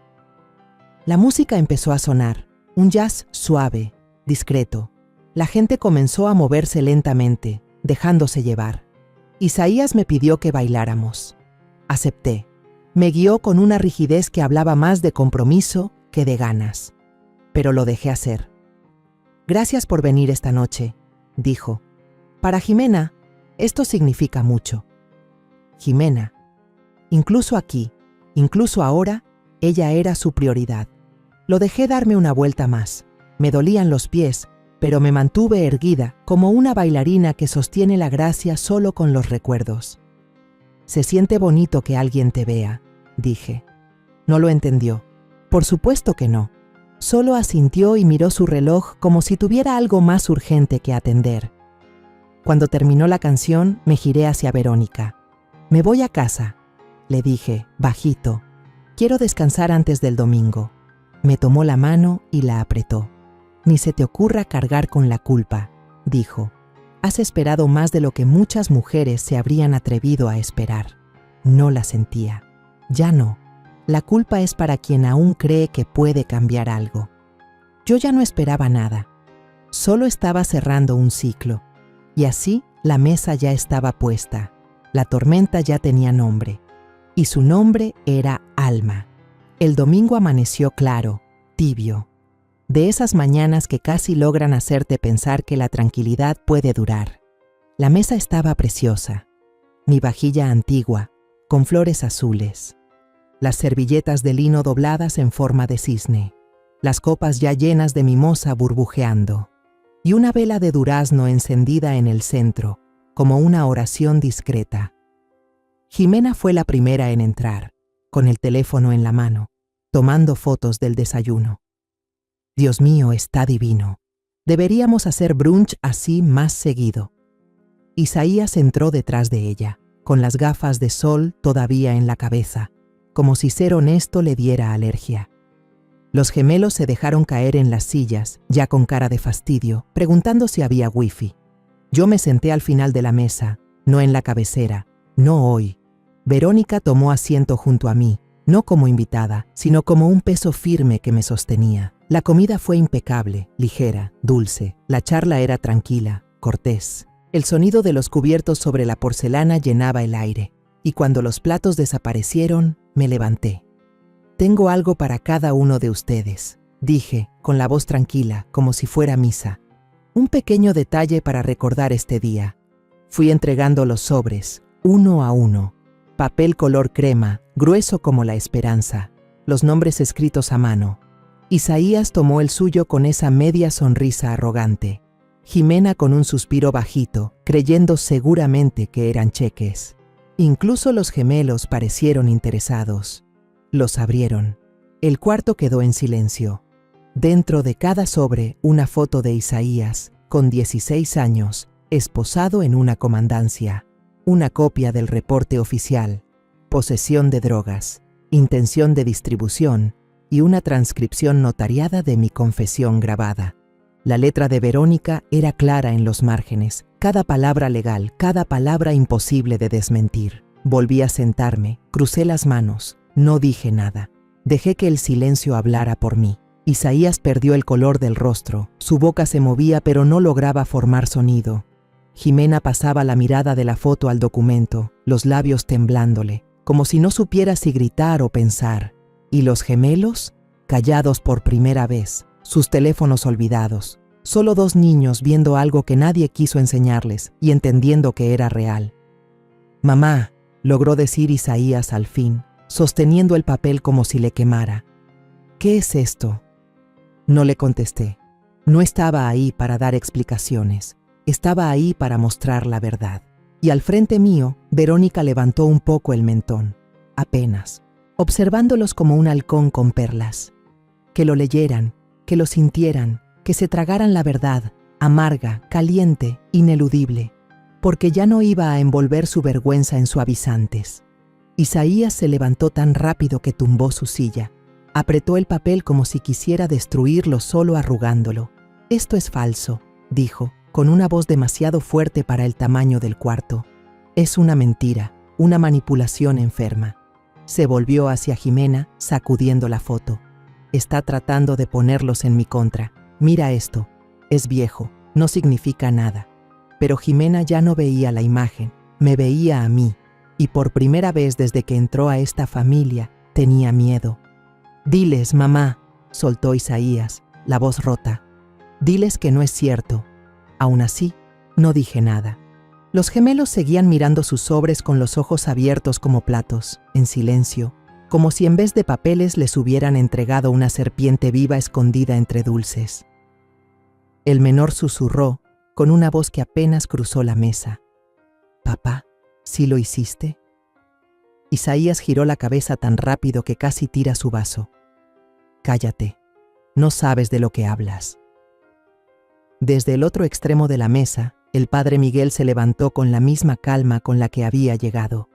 La música empezó a sonar, un jazz suave, discreto. La gente comenzó a moverse lentamente, dejándose llevar. Isaías me pidió que bailáramos. Acepté. Me guió con una rigidez que hablaba más de compromiso que de ganas. Pero lo dejé hacer. Gracias por venir esta noche, dijo. Para Jimena, esto significa mucho. Jimena. Incluso aquí, incluso ahora, ella era su prioridad. Lo dejé darme una vuelta más. Me dolían los pies, pero me mantuve erguida, como una bailarina que sostiene la gracia solo con los recuerdos. Se siente bonito que alguien te vea, dije. No lo entendió. Por supuesto que no. Solo asintió y miró su reloj como si tuviera algo más urgente que atender. Cuando terminó la canción, me giré hacia Verónica. Me voy a casa, le dije, bajito. Quiero descansar antes del domingo. Me tomó la mano y la apretó. Ni se te ocurra cargar con la culpa, dijo. Has esperado más de lo que muchas mujeres se habrían atrevido a esperar. No la sentía. Ya no. La culpa es para quien aún cree que puede cambiar algo. Yo ya no esperaba nada. Solo estaba cerrando un ciclo. Y así la mesa ya estaba puesta. La tormenta ya tenía nombre. Y su nombre era Alma. El domingo amaneció claro, tibio. De esas mañanas que casi logran hacerte pensar que la tranquilidad puede durar. La mesa estaba preciosa. Mi vajilla antigua, con flores azules. Las servilletas de lino dobladas en forma de cisne. Las copas ya llenas de mimosa burbujeando. Y una vela de durazno encendida en el centro, como una oración discreta. Jimena fue la primera en entrar, con el teléfono en la mano, tomando fotos del desayuno. Dios mío, está divino. Deberíamos hacer brunch así más seguido. Isaías entró detrás de ella, con las gafas de sol todavía en la cabeza, como si ser honesto le diera alergia. Los gemelos se dejaron caer en las sillas, ya con cara de fastidio, preguntando si había wifi. Yo me senté al final de la mesa, no en la cabecera, no hoy. Verónica tomó asiento junto a mí, no como invitada, sino como un peso firme que me sostenía. La comida fue impecable, ligera, dulce. La charla era tranquila, cortés. El sonido de los cubiertos sobre la porcelana llenaba el aire. Y cuando los platos desaparecieron, me levanté. Tengo algo para cada uno de ustedes, dije, con la voz tranquila, como si fuera misa. Un pequeño detalle para recordar este día. Fui entregando los sobres, uno a uno. Papel color crema, grueso como la esperanza. Los nombres escritos a mano. Isaías tomó el suyo con esa media sonrisa arrogante. Jimena con un suspiro bajito, creyendo seguramente que eran cheques. Incluso los gemelos parecieron interesados. Los abrieron. El cuarto quedó en silencio. Dentro de cada sobre, una foto de Isaías, con 16 años, esposado en una comandancia. Una copia del reporte oficial. Posesión de drogas. Intención de distribución. Y una transcripción notariada de mi confesión grabada. La letra de Verónica era clara en los márgenes, cada palabra legal, cada palabra imposible de desmentir. Volví a sentarme, crucé las manos, no dije nada. Dejé que el silencio hablara por mí. Isaías perdió el color del rostro, su boca se movía pero no lograba formar sonido. Jimena pasaba la mirada de la foto al documento, los labios temblándole, como si no supiera si gritar o pensar. ¿Y los gemelos? Callados por primera vez, sus teléfonos olvidados. Solo dos niños viendo algo que nadie quiso enseñarles y entendiendo que era real. «Mamá», logró decir Isaías al fin, sosteniendo el papel como si le quemara. «¿Qué es esto?» No le contesté. No estaba ahí para dar explicaciones. Estaba ahí para mostrar la verdad. Y al frente mío, Verónica levantó un poco el mentón. Apenas. Observándolos como un halcón con perlas. Que lo leyeran, que lo sintieran, que se tragaran la verdad, amarga, caliente, ineludible, porque ya no iba a envolver su vergüenza en suavizantes. Isaías se levantó tan rápido que tumbó su silla. Apretó el papel como si quisiera destruirlo solo arrugándolo. «Esto es falso», dijo, con una voz demasiado fuerte para el tamaño del cuarto. «Es una mentira, una manipulación enferma». Se volvió hacia Jimena, sacudiendo la foto. «Está tratando de ponerlos en mi contra. Mira esto. Es viejo, no significa nada». Pero Jimena ya no veía la imagen, me veía a mí. Y por primera vez desde que entró a esta familia, tenía miedo. «Diles, mamá», soltó Isaías, la voz rota. «Diles que no es cierto». Aún así, no dije nada. Los gemelos seguían mirando sus sobres con los ojos abiertos como platos, en silencio, como si en vez de papeles les hubieran entregado una serpiente viva escondida entre dulces. El menor susurró, con una voz que apenas cruzó la mesa. «Papá, ¿sí lo hiciste?» Isaías giró la cabeza tan rápido que casi tira su vaso. Cállate, no sabes de lo que hablas. Desde el otro extremo de la mesa, el padre Miguel se levantó con la misma calma con la que había llegado.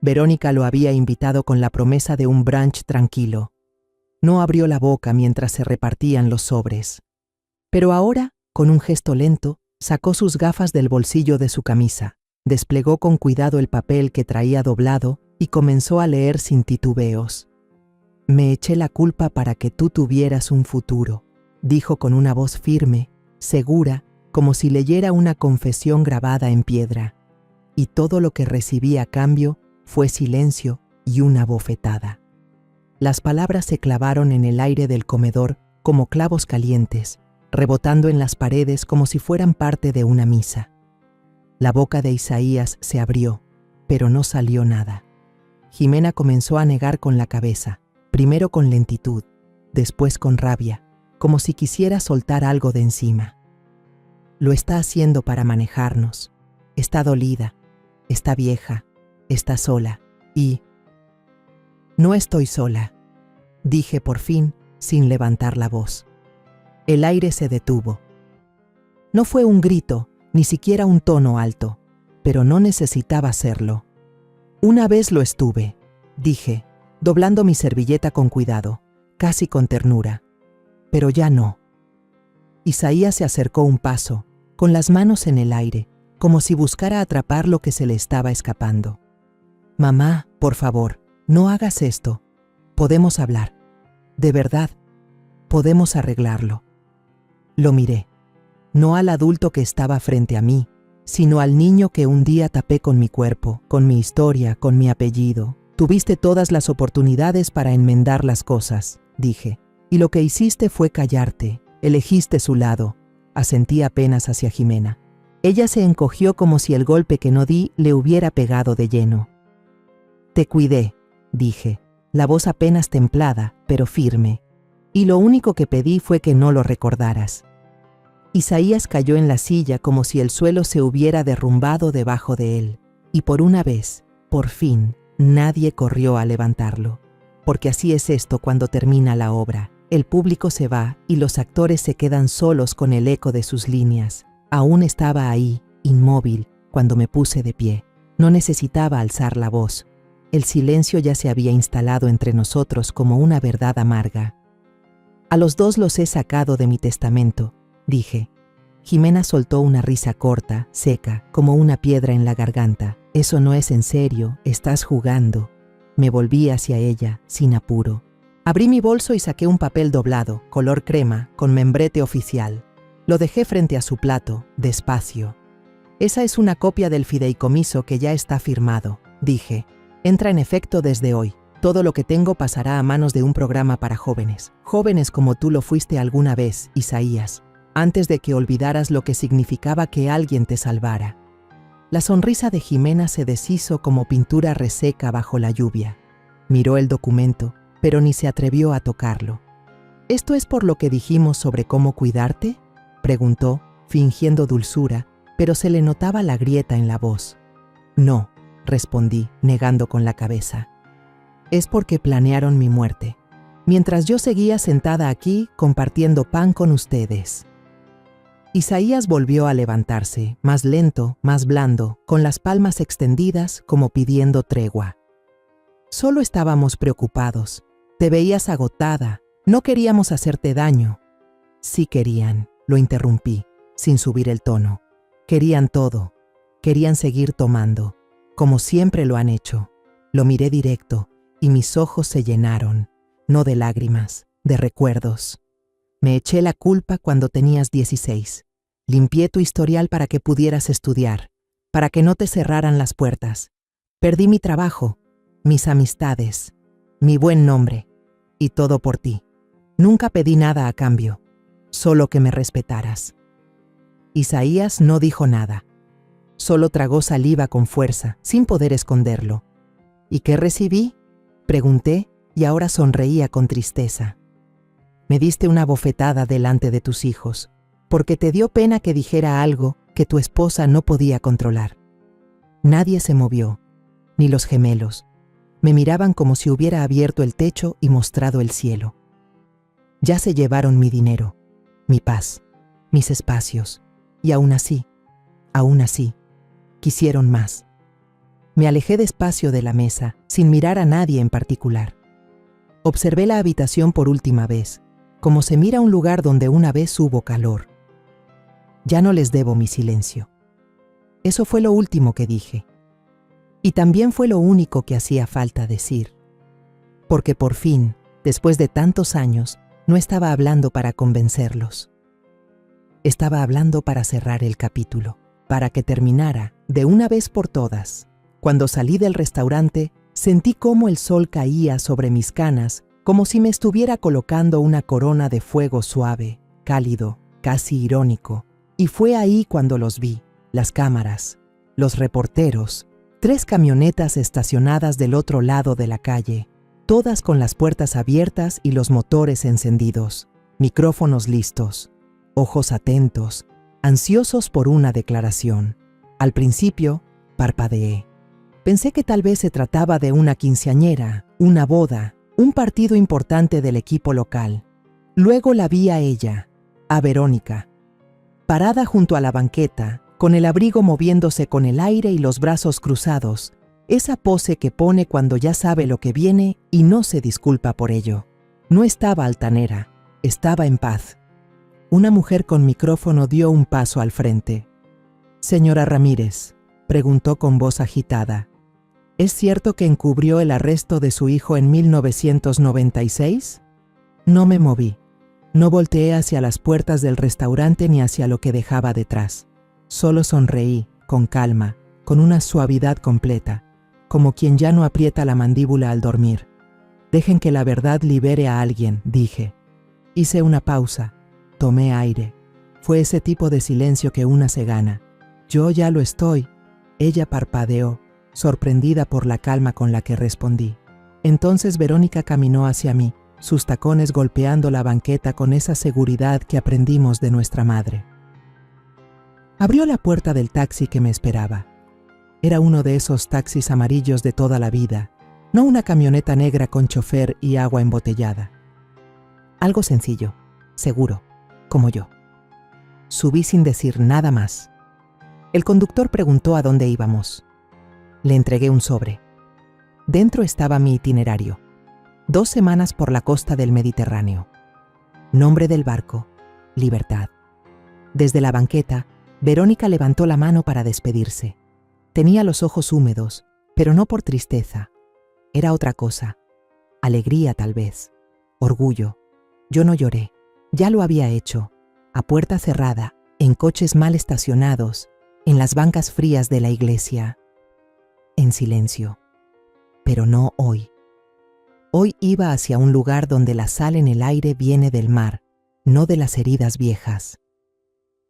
Verónica lo había invitado con la promesa de un brunch tranquilo. No abrió la boca mientras se repartían los sobres. Pero ahora, con un gesto lento, sacó sus gafas del bolsillo de su camisa, desplegó con cuidado el papel que traía doblado y comenzó a leer sin titubeos. Me eché la culpa para que tú tuvieras un futuro, dijo con una voz firme, segura, como si leyera una confesión grabada en piedra. Y todo lo que recibí a cambio fue silencio y una bofetada. Las palabras se clavaron en el aire del comedor como clavos calientes, rebotando en las paredes como si fueran parte de una misa. La boca de Isaías se abrió, pero no salió nada. Jimena comenzó a negar con la cabeza, primero con lentitud, después con rabia, como si quisiera soltar algo de encima. Lo está haciendo para manejarnos. Está dolida, está vieja, está sola y... No estoy sola, dije por fin, sin levantar la voz. El aire se detuvo. No fue un grito, ni siquiera un tono alto, pero no necesitaba serlo. Una vez lo estuve, dije, doblando mi servilleta con cuidado, casi con ternura. Pero ya no. Isaías se acercó un paso, con las manos en el aire, como si buscara atrapar lo que se le estaba escapando. Mamá, por favor, no hagas esto. Podemos hablar. De verdad, podemos arreglarlo. Lo miré. No al adulto que estaba frente a mí, sino al niño que un día tapé con mi cuerpo, con mi historia, con mi apellido. Tuviste todas las oportunidades para enmendar las cosas, dije. Y lo que hiciste fue callarte, elegiste su lado. Asentí apenas hacia Jimena. Ella se encogió como si el golpe que no di le hubiera pegado de lleno. Te cuidé, dije, la voz apenas templada, pero firme. Y lo único que pedí fue que no lo recordaras. Isaías cayó en la silla como si el suelo se hubiera derrumbado debajo de él. Y por una vez, por fin, nadie corrió a levantarlo. Porque así es esto cuando termina la obra. El público se va y los actores se quedan solos con el eco de sus líneas. Aún estaba ahí, inmóvil, cuando me puse de pie. No necesitaba alzar la voz. El silencio ya se había instalado entre nosotros como una verdad amarga. A los dos los he sacado de mi testamento, dije. Jimena soltó una risa corta, seca, como una piedra en la garganta. Eso no es en serio, estás jugando. Me volví hacia ella, sin apuro. Abrí mi bolso y saqué un papel doblado, color crema, con membrete oficial. Lo dejé frente a su plato, despacio. Esa es una copia del fideicomiso que ya está firmado, dije. Entra en efecto desde hoy. Todo lo que tengo pasará a manos de un programa para jóvenes. Jóvenes como tú lo fuiste alguna vez, Isaías, antes de que olvidaras lo que significaba que alguien te salvara. La sonrisa de Jimena se deshizo como pintura reseca bajo la lluvia. Miró el documento, pero ni se atrevió a tocarlo. ¿Esto es por lo que dijimos sobre cómo cuidarte?, preguntó, fingiendo dulzura, pero se le notaba la grieta en la voz. No, respondí, negando con la cabeza. Es porque planearon mi muerte, mientras yo seguía sentada aquí compartiendo pan con ustedes. Isaías volvió a levantarse, más lento, más blando, con las palmas extendidas como pidiendo tregua. Solo estábamos preocupados. Te veías agotada. No queríamos hacerte daño. Sí querían, lo interrumpí, sin subir el tono. Querían todo. Querían seguir tomando, como siempre lo han hecho. Lo miré directo y mis ojos se llenaron, no de lágrimas, de recuerdos. Me eché la culpa cuando tenías 16. Limpié tu historial para que pudieras estudiar, para que no te cerraran las puertas. Perdí mi trabajo, mis amistades, mi buen nombre, y todo por ti. Nunca pedí nada a cambio, solo que me respetaras. Isaías no dijo nada. Solo tragó saliva con fuerza, sin poder esconderlo. ¿Y qué recibí?, pregunté, y ahora sonreía con tristeza. Me diste una bofetada delante de tus hijos, porque te dio pena que dijera algo que tu esposa no podía controlar. Nadie se movió, ni los gemelos. Me miraban como si hubiera abierto el techo y mostrado el cielo. Ya se llevaron mi dinero, mi paz, mis espacios, y aún así, quisieron más. Me alejé despacio de la mesa, sin mirar a nadie en particular. Observé la habitación por última vez, como se mira un lugar donde una vez hubo calor. Ya no les debo mi silencio. Eso fue lo último que dije. Y también fue lo único que hacía falta decir. Porque por fin, después de tantos años, no estaba hablando para convencerlos. Estaba hablando para cerrar el capítulo, para que terminara de una vez por todas. Cuando salí del restaurante, sentí cómo el sol caía sobre mis canas, como si me estuviera colocando una corona de fuego suave, cálido, casi irónico. Y fue ahí cuando los vi, las cámaras, los reporteros, 3 camionetas estacionadas del otro lado de la calle, todas con las puertas abiertas y los motores encendidos, micrófonos listos, ojos atentos, ansiosos por una declaración. Al principio, parpadeé. Pensé que tal vez se trataba de una quinceañera, una boda, un partido importante del equipo local. Luego la vi a ella, a Verónica, parada junto a la banqueta, con el abrigo moviéndose con el aire y los brazos cruzados, esa pose que pone cuando ya sabe lo que viene y no se disculpa por ello. No estaba altanera, estaba en paz. Una mujer con micrófono dio un paso al frente. «Señora Ramírez», preguntó con voz agitada, «¿es cierto que encubrió el arresto de su hijo en 1996? No me moví. No volteé hacia las puertas del restaurante ni hacia lo que dejaba detrás. Solo sonreí, con calma, con una suavidad completa, como quien ya no aprieta la mandíbula al dormir. Dejen que la verdad libere a alguien, dije. Hice una pausa, tomé aire. Fue ese tipo de silencio que una se gana. Yo ya lo estoy. Ella parpadeó, sorprendida por la calma con la que respondí. Entonces Verónica caminó hacia mí, sus tacones golpeando la banqueta con esa seguridad que aprendimos de nuestra madre. Abrió la puerta del taxi que me esperaba. Era uno de esos taxis amarillos de toda la vida, no una camioneta negra con chofer y agua embotellada. Algo sencillo, seguro, como yo. Subí sin decir nada más. El conductor preguntó a dónde íbamos. Le entregué un sobre. Dentro estaba mi itinerario. 2 semanas por la costa del Mediterráneo. Nombre del barco, Libertad. Desde la banqueta, Verónica levantó la mano para despedirse. Tenía los ojos húmedos, pero no por tristeza. Era otra cosa. Alegría, tal vez. Orgullo. Yo no lloré. Ya lo había hecho. A puerta cerrada, en coches mal estacionados, en las bancas frías de la iglesia. En silencio. Pero no hoy. Hoy iba hacia un lugar donde la sal en el aire viene del mar, no de las heridas viejas.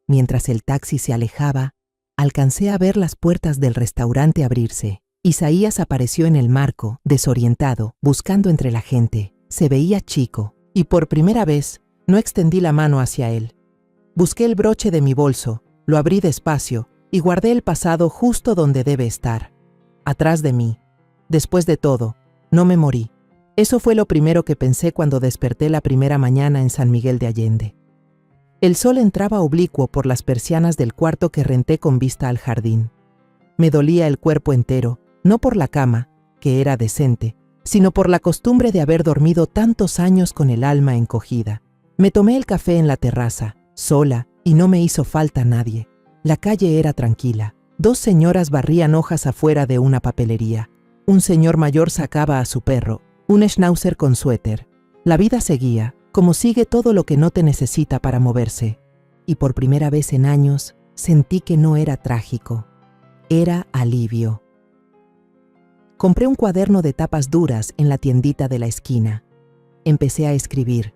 Mientras el taxi se alejaba, alcancé a ver las puertas del restaurante abrirse. Isaías apareció en el marco, desorientado, buscando entre la gente. Se veía chico, y por primera vez no extendí la mano hacia él. Busqué el broche de mi bolso, lo abrí despacio y guardé el pasado justo donde debe estar, atrás de mí. Después de todo, no me morí. Eso fue lo primero que pensé cuando desperté la primera mañana en San Miguel de Allende. El sol entraba oblicuo por las persianas del cuarto que renté con vista al jardín. Me dolía el cuerpo entero, no por la cama, que era decente, sino por la costumbre de haber dormido tantos años con el alma encogida. Me tomé el café en la terraza, sola, y no me hizo falta nadie. La calle era tranquila. 2 señoras barrían hojas afuera de una papelería. Un señor mayor sacaba a su perro, un schnauzer con suéter. La vida seguía, como sigue todo lo que no te necesita para moverse. Y por primera vez en años, sentí que no era trágico. Era alivio. Compré un cuaderno de tapas duras en la tiendita de la esquina. Empecé a escribir.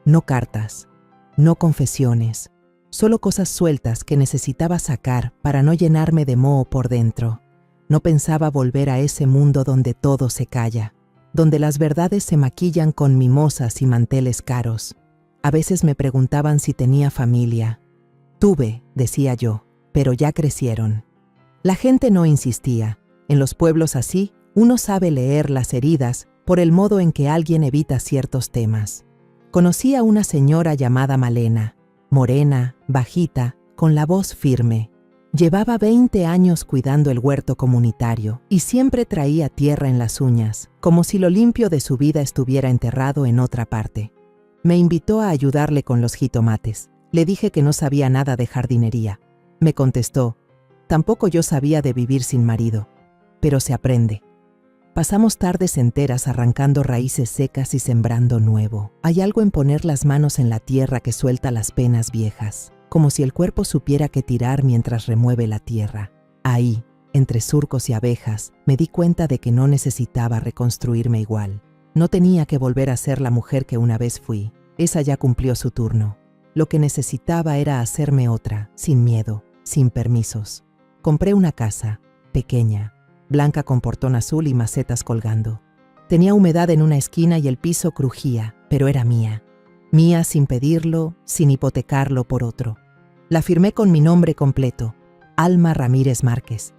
No cartas, no confesiones, solo cosas sueltas que necesitaba sacar para no llenarme de moho por dentro. No pensaba volver a ese mundo donde todo se calla, donde las verdades se maquillan con mimosas y manteles caros. A veces me preguntaban si tenía familia. Tuve, decía yo, pero ya crecieron. La gente no insistía. En los pueblos así, Uno sabe leer las heridas por el modo en que alguien evita ciertos temas. Conocí a una señora llamada Malena, morena, bajita, con la voz firme. Llevaba 20 años cuidando el huerto comunitario y siempre traía tierra en las uñas, como si lo limpio de su vida estuviera enterrado en otra parte. Me invitó a ayudarle con los jitomates. Le dije que no sabía nada de jardinería. Me contestó, tampoco yo sabía de vivir sin marido, pero se aprende. Pasamos tardes enteras arrancando raíces secas y sembrando nuevo. Hay algo en poner las manos en la tierra que suelta las penas viejas, como si el cuerpo supiera qué tirar mientras remueve la tierra. Ahí, entre surcos y abejas, me di cuenta de que no necesitaba reconstruirme igual. No tenía que volver a ser la mujer que una vez fui. Esa ya cumplió su turno. Lo que necesitaba era hacerme otra, sin miedo, sin permisos. Compré una casa, pequeña, blanca con portón azul y macetas colgando. Tenía humedad en una esquina y el piso crujía, pero era mía. Mía sin pedirlo, sin hipotecarlo por otro. La firmé con mi nombre completo, Alma Ramírez Márquez.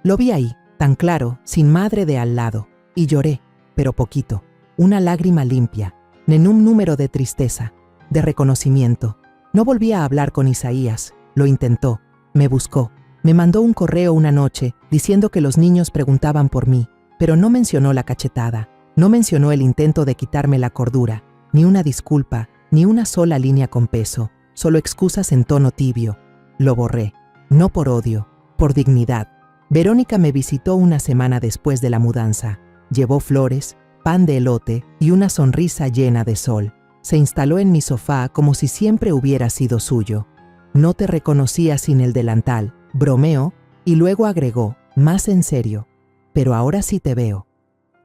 Lo vi ahí, tan claro, sin madre de al lado, y lloré, pero poquito. Una lágrima limpia, en un número de tristeza, de reconocimiento. No volví a hablar con Isaías, lo intentó, me buscó. Me mandó un correo una noche diciendo que los niños preguntaban por mí, pero no mencionó la cachetada, no mencionó el intento de quitarme la cordura, ni una disculpa, ni una sola línea con peso, solo excusas en tono tibio. Lo borré, no por odio, por dignidad. Verónica me visitó una semana después de la mudanza. Llevó flores, pan de elote y una sonrisa llena de sol. Se instaló en mi sofá como si siempre hubiera sido suyo. No te reconocía sin el delantal, bromeó, y luego agregó, más en serio, pero ahora sí te veo.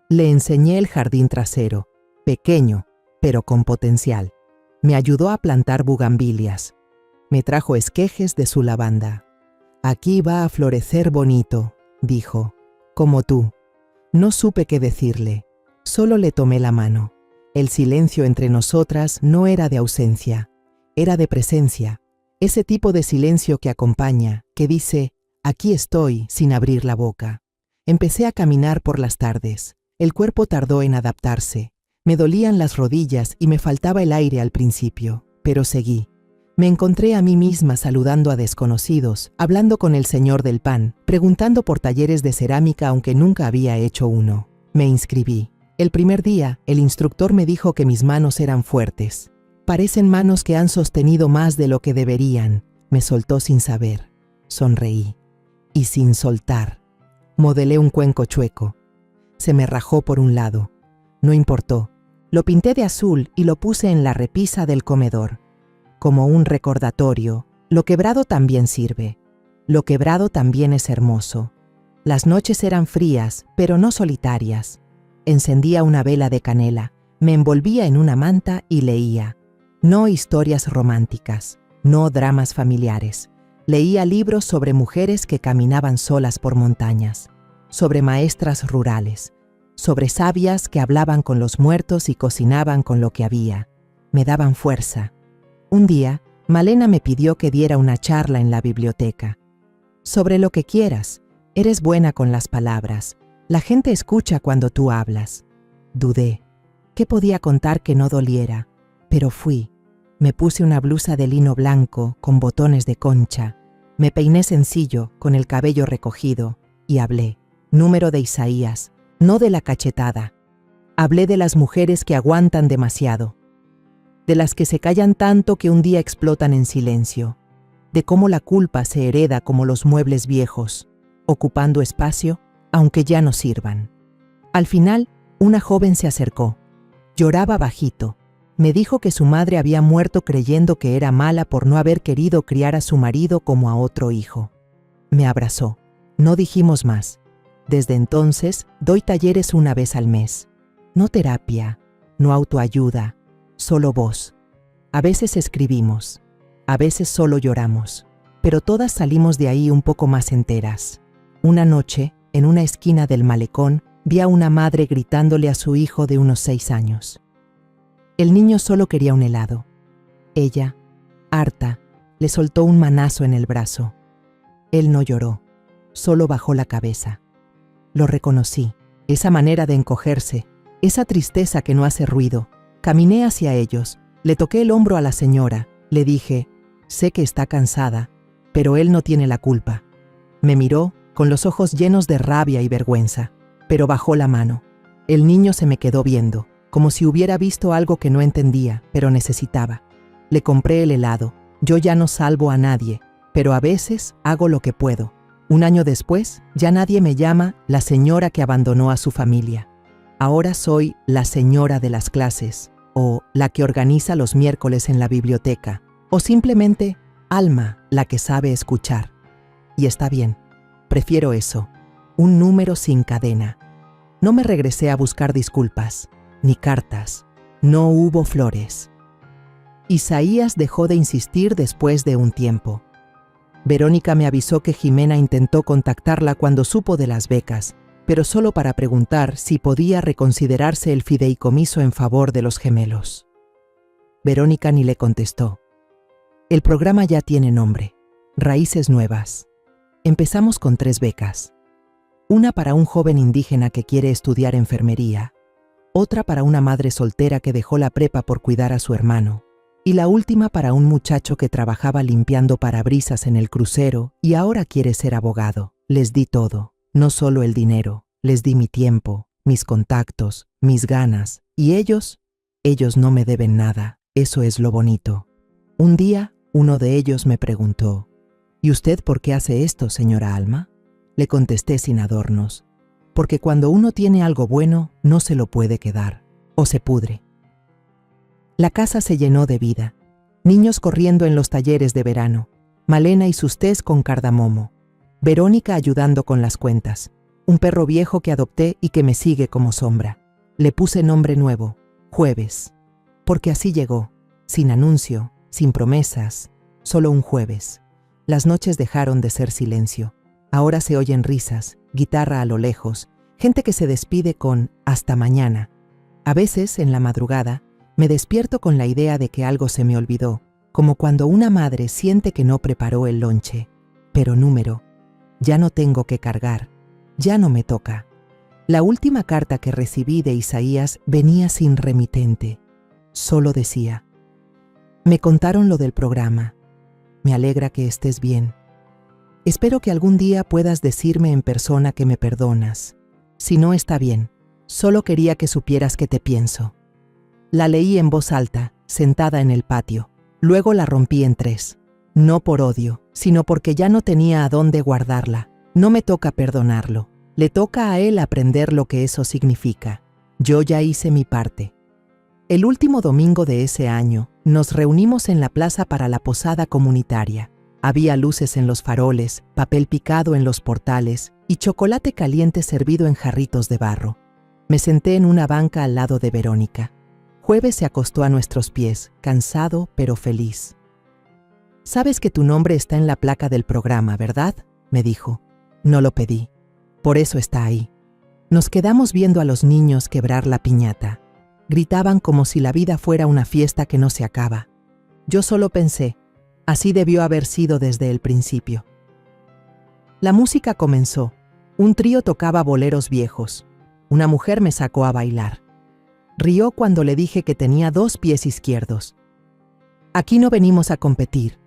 Le enseñé el jardín trasero, pequeño, pero con potencial. Me ayudó a plantar bugambilias. Me trajo esquejes de su lavanda. Aquí va a florecer bonito, dijo, como tú. No supe qué decirle, solo le tomé la mano. El silencio entre nosotras no era de ausencia, era de presencia. Ese tipo de silencio que acompaña, que dice, aquí estoy, sin abrir la boca. Empecé a caminar por las tardes. El cuerpo tardó en adaptarse. Me dolían las rodillas y me faltaba el aire al principio, pero seguí. Me encontré a mí misma saludando a desconocidos, hablando con el señor del pan, preguntando por talleres de cerámica aunque nunca había hecho uno. Me inscribí. El primer día, el instructor me dijo que mis manos eran fuertes. Parecen manos que han sostenido más de lo que deberían. Me soltó sin saber. Sonreí. Y sin soltar. Modelé un cuenco chueco. Se me rajó por un lado. No importó. Lo pinté de azul y lo puse en la repisa del comedor. Como un recordatorio, lo quebrado también sirve. Lo quebrado también es hermoso. Las noches eran frías, pero no solitarias. Encendía una vela de canela, me envolvía en una manta y leía. No historias románticas, no dramas familiares. Leía libros sobre mujeres que caminaban solas por montañas, sobre maestras rurales, sobre sabias que hablaban con los muertos y cocinaban con lo que había. Me daban fuerza. Un día, Malena me pidió que diera una charla en la biblioteca. Sobre lo que quieras, eres buena con las palabras. La gente escucha cuando tú hablas. Dudé. ¿Qué podía contar que no doliera? Pero fui. Me puse una blusa de lino blanco con botones de concha. Me peiné sencillo, con el cabello recogido, y hablé. Número de Isaías, no de la cachetada. Hablé de las mujeres que aguantan demasiado, de las que se callan tanto que un día explotan en silencio, de cómo la culpa se hereda como los muebles viejos, ocupando espacio, aunque ya no sirvan. Al final, una joven se acercó. Lloraba bajito. Me dijo que su madre había muerto creyendo que era mala por no haber querido criar a su marido como a otro hijo. Me abrazó. No dijimos más. Desde entonces, doy talleres una vez al mes. No terapia, no autoayuda, solo voz. A veces escribimos, a veces solo lloramos, pero todas salimos de ahí un poco más enteras. Una noche, en una esquina del malecón, vi a una madre gritándole a su hijo de unos 6 años. El niño solo quería un helado. Ella, harta, le soltó un manazo en el brazo. Él no lloró, solo bajó la cabeza. Lo reconocí, esa manera de encogerse, esa tristeza que no hace ruido. Caminé hacia ellos, le toqué el hombro a la señora, le dije, sé que está cansada, pero él no tiene la culpa. Me miró, con los ojos llenos de rabia y vergüenza, pero bajó la mano. El niño se me quedó viendo, como si hubiera visto algo que no entendía, pero necesitaba. Le compré el helado. Yo ya no salvo a nadie, pero a veces hago lo que puedo. Un año después, ya nadie me llama la señora que abandonó a su familia. Ahora soy la señora de las clases, o la que organiza los miércoles en la biblioteca, o simplemente Alma, la que sabe escuchar. Y está bien, prefiero eso, un número sin cadena. No me regresé a buscar disculpas, ni cartas, no hubo flores. Isaías dejó de insistir después de un tiempo. Verónica me avisó que Jimena intentó contactarla cuando supo de las becas, pero solo para preguntar si podía reconsiderarse el fideicomiso en favor de los gemelos. Verónica ni le contestó. El programa ya tiene nombre, Raíces Nuevas. Empezamos con 3 becas. Una para un joven indígena que quiere estudiar enfermería, otra para una madre soltera que dejó la prepa por cuidar a su hermano, y la última para un muchacho que trabajaba limpiando parabrisas en el crucero y ahora quiere ser abogado. Les di todo, no solo el dinero, les di mi tiempo, mis contactos, mis ganas, y ellos no me deben nada, eso es lo bonito. Un día, uno de ellos me preguntó, ¿y usted por qué hace esto, señora Alma? Le contesté sin adornos, porque cuando uno tiene algo bueno, no se lo puede quedar, o se pudre. La casa se llenó de vida, niños corriendo en los talleres de verano, Malena y sus tés con cardamomo, Verónica ayudando con las cuentas, un perro viejo que adopté y que me sigue como sombra. Le puse nombre nuevo, Jueves, porque así llegó, sin anuncio, sin promesas, solo un jueves. Las noches dejaron de ser silencio. Ahora se oyen risas, guitarra a lo lejos, gente que se despide con «hasta mañana». A veces, en la madrugada, me despierto con la idea de que algo se me olvidó, como cuando una madre siente que no preparó el lonche. Pero número, ya no tengo que cargar, ya no me toca. La última carta que recibí de Isaías venía sin remitente. Solo decía, me contaron lo del programa. Me alegra que estés bien. Espero que algún día puedas decirme en persona que me perdonas. Si no, está bien. Solo quería que supieras que te pienso. La leí en voz alta, sentada en el patio. Luego la rompí en 3. No por odio, sino porque ya no tenía a dónde guardarla. No me toca perdonarlo. Le toca a él aprender lo que eso significa. Yo ya hice mi parte. El último domingo de ese año, nos reunimos en la plaza para la posada comunitaria. Había luces en los faroles, papel picado en los portales y chocolate caliente servido en jarritos de barro. Me senté en una banca al lado de Verónica. Jueves se acostó a nuestros pies, cansado pero feliz. «Sabes que tu nombre está en la placa del programa, ¿verdad?», me dijo. No lo pedí. Por eso está ahí. Nos quedamos viendo a los niños quebrar la piñata. Gritaban como si la vida fuera una fiesta que no se acaba. Yo solo pensé, así debió haber sido desde el principio. La música comenzó. Un trío tocaba boleros viejos. Una mujer me sacó a bailar. Rió cuando le dije que tenía 2 pies izquierdos. «Aquí no venimos a competir»,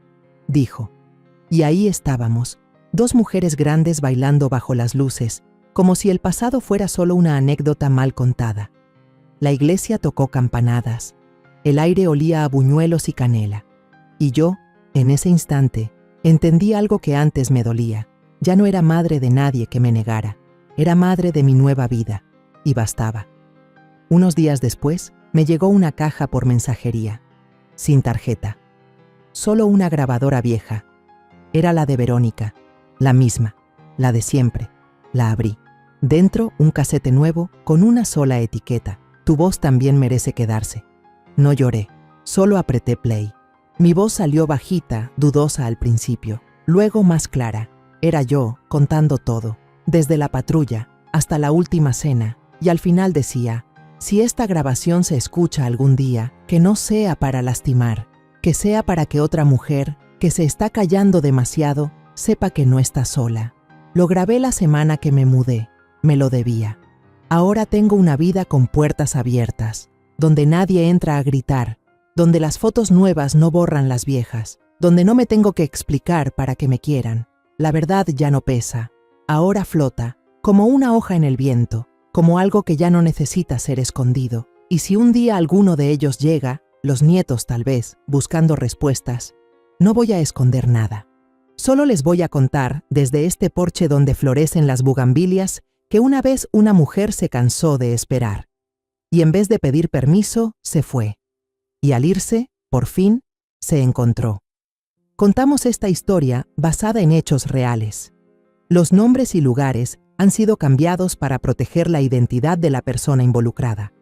dijo. Y ahí estábamos, 2 mujeres grandes bailando bajo las luces, como si el pasado fuera solo una anécdota mal contada. La iglesia tocó campanadas. El aire olía a buñuelos y canela. Y yo, en ese instante, entendí algo que antes me dolía. Ya no era madre de nadie que me negara. Era madre de mi nueva vida. Y bastaba. Unos días después, me llegó una caja por mensajería. Sin tarjeta. Solo una grabadora vieja. Era la de Verónica. La misma. La de siempre. La abrí. Dentro, un casete nuevo con una sola etiqueta. Tu voz también merece quedarse. No lloré. Solo apreté play. Mi voz salió bajita, dudosa al principio. Luego más clara. Era yo, contando todo. Desde la patrulla hasta la última cena. Y al final decía, si esta grabación se escucha algún día, que no sea para lastimar, que sea para que otra mujer, que se está callando demasiado, sepa que no está sola. Lo grabé la semana que me mudé, me lo debía. Ahora tengo una vida con puertas abiertas, donde nadie entra a gritar, donde las fotos nuevas no borran las viejas, donde no me tengo que explicar para que me quieran. La verdad ya no pesa, ahora flota, como una hoja en el viento, como algo que ya no necesita ser escondido. Y si un día alguno de ellos llega, los nietos tal vez, buscando respuestas, no voy a esconder nada. Solo les voy a contar, desde este porche donde florecen las bugambilias, que una vez una mujer se cansó de esperar. Y en vez de pedir permiso, se fue. Y al irse, por fin, se encontró. Contamos esta historia basada en hechos reales. Los nombres y lugares han sido cambiados para proteger la identidad de la persona involucrada.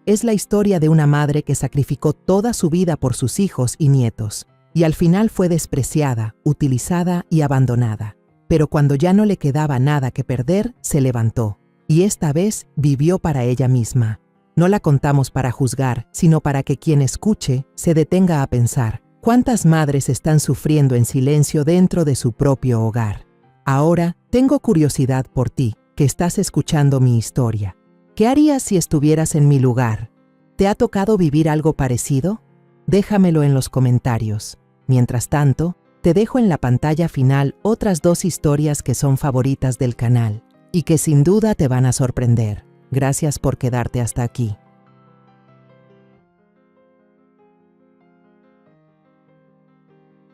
Es la historia de una madre que sacrificó toda su vida por sus hijos y nietos, y al final fue despreciada, utilizada y abandonada. Pero cuando ya no le quedaba nada que perder, se levantó, y esta vez vivió para ella misma. No la contamos para juzgar, sino para que quien escuche se detenga a pensar, ¿cuántas madres están sufriendo en silencio dentro de su propio hogar? Ahora, tengo curiosidad por ti, que estás escuchando mi historia. ¿Qué harías si estuvieras en mi lugar? ¿Te ha tocado vivir algo parecido? Déjamelo en los comentarios. Mientras tanto, te dejo en la pantalla final otras 2 historias que son favoritas del canal y que sin duda te van a sorprender. Gracias por quedarte hasta aquí.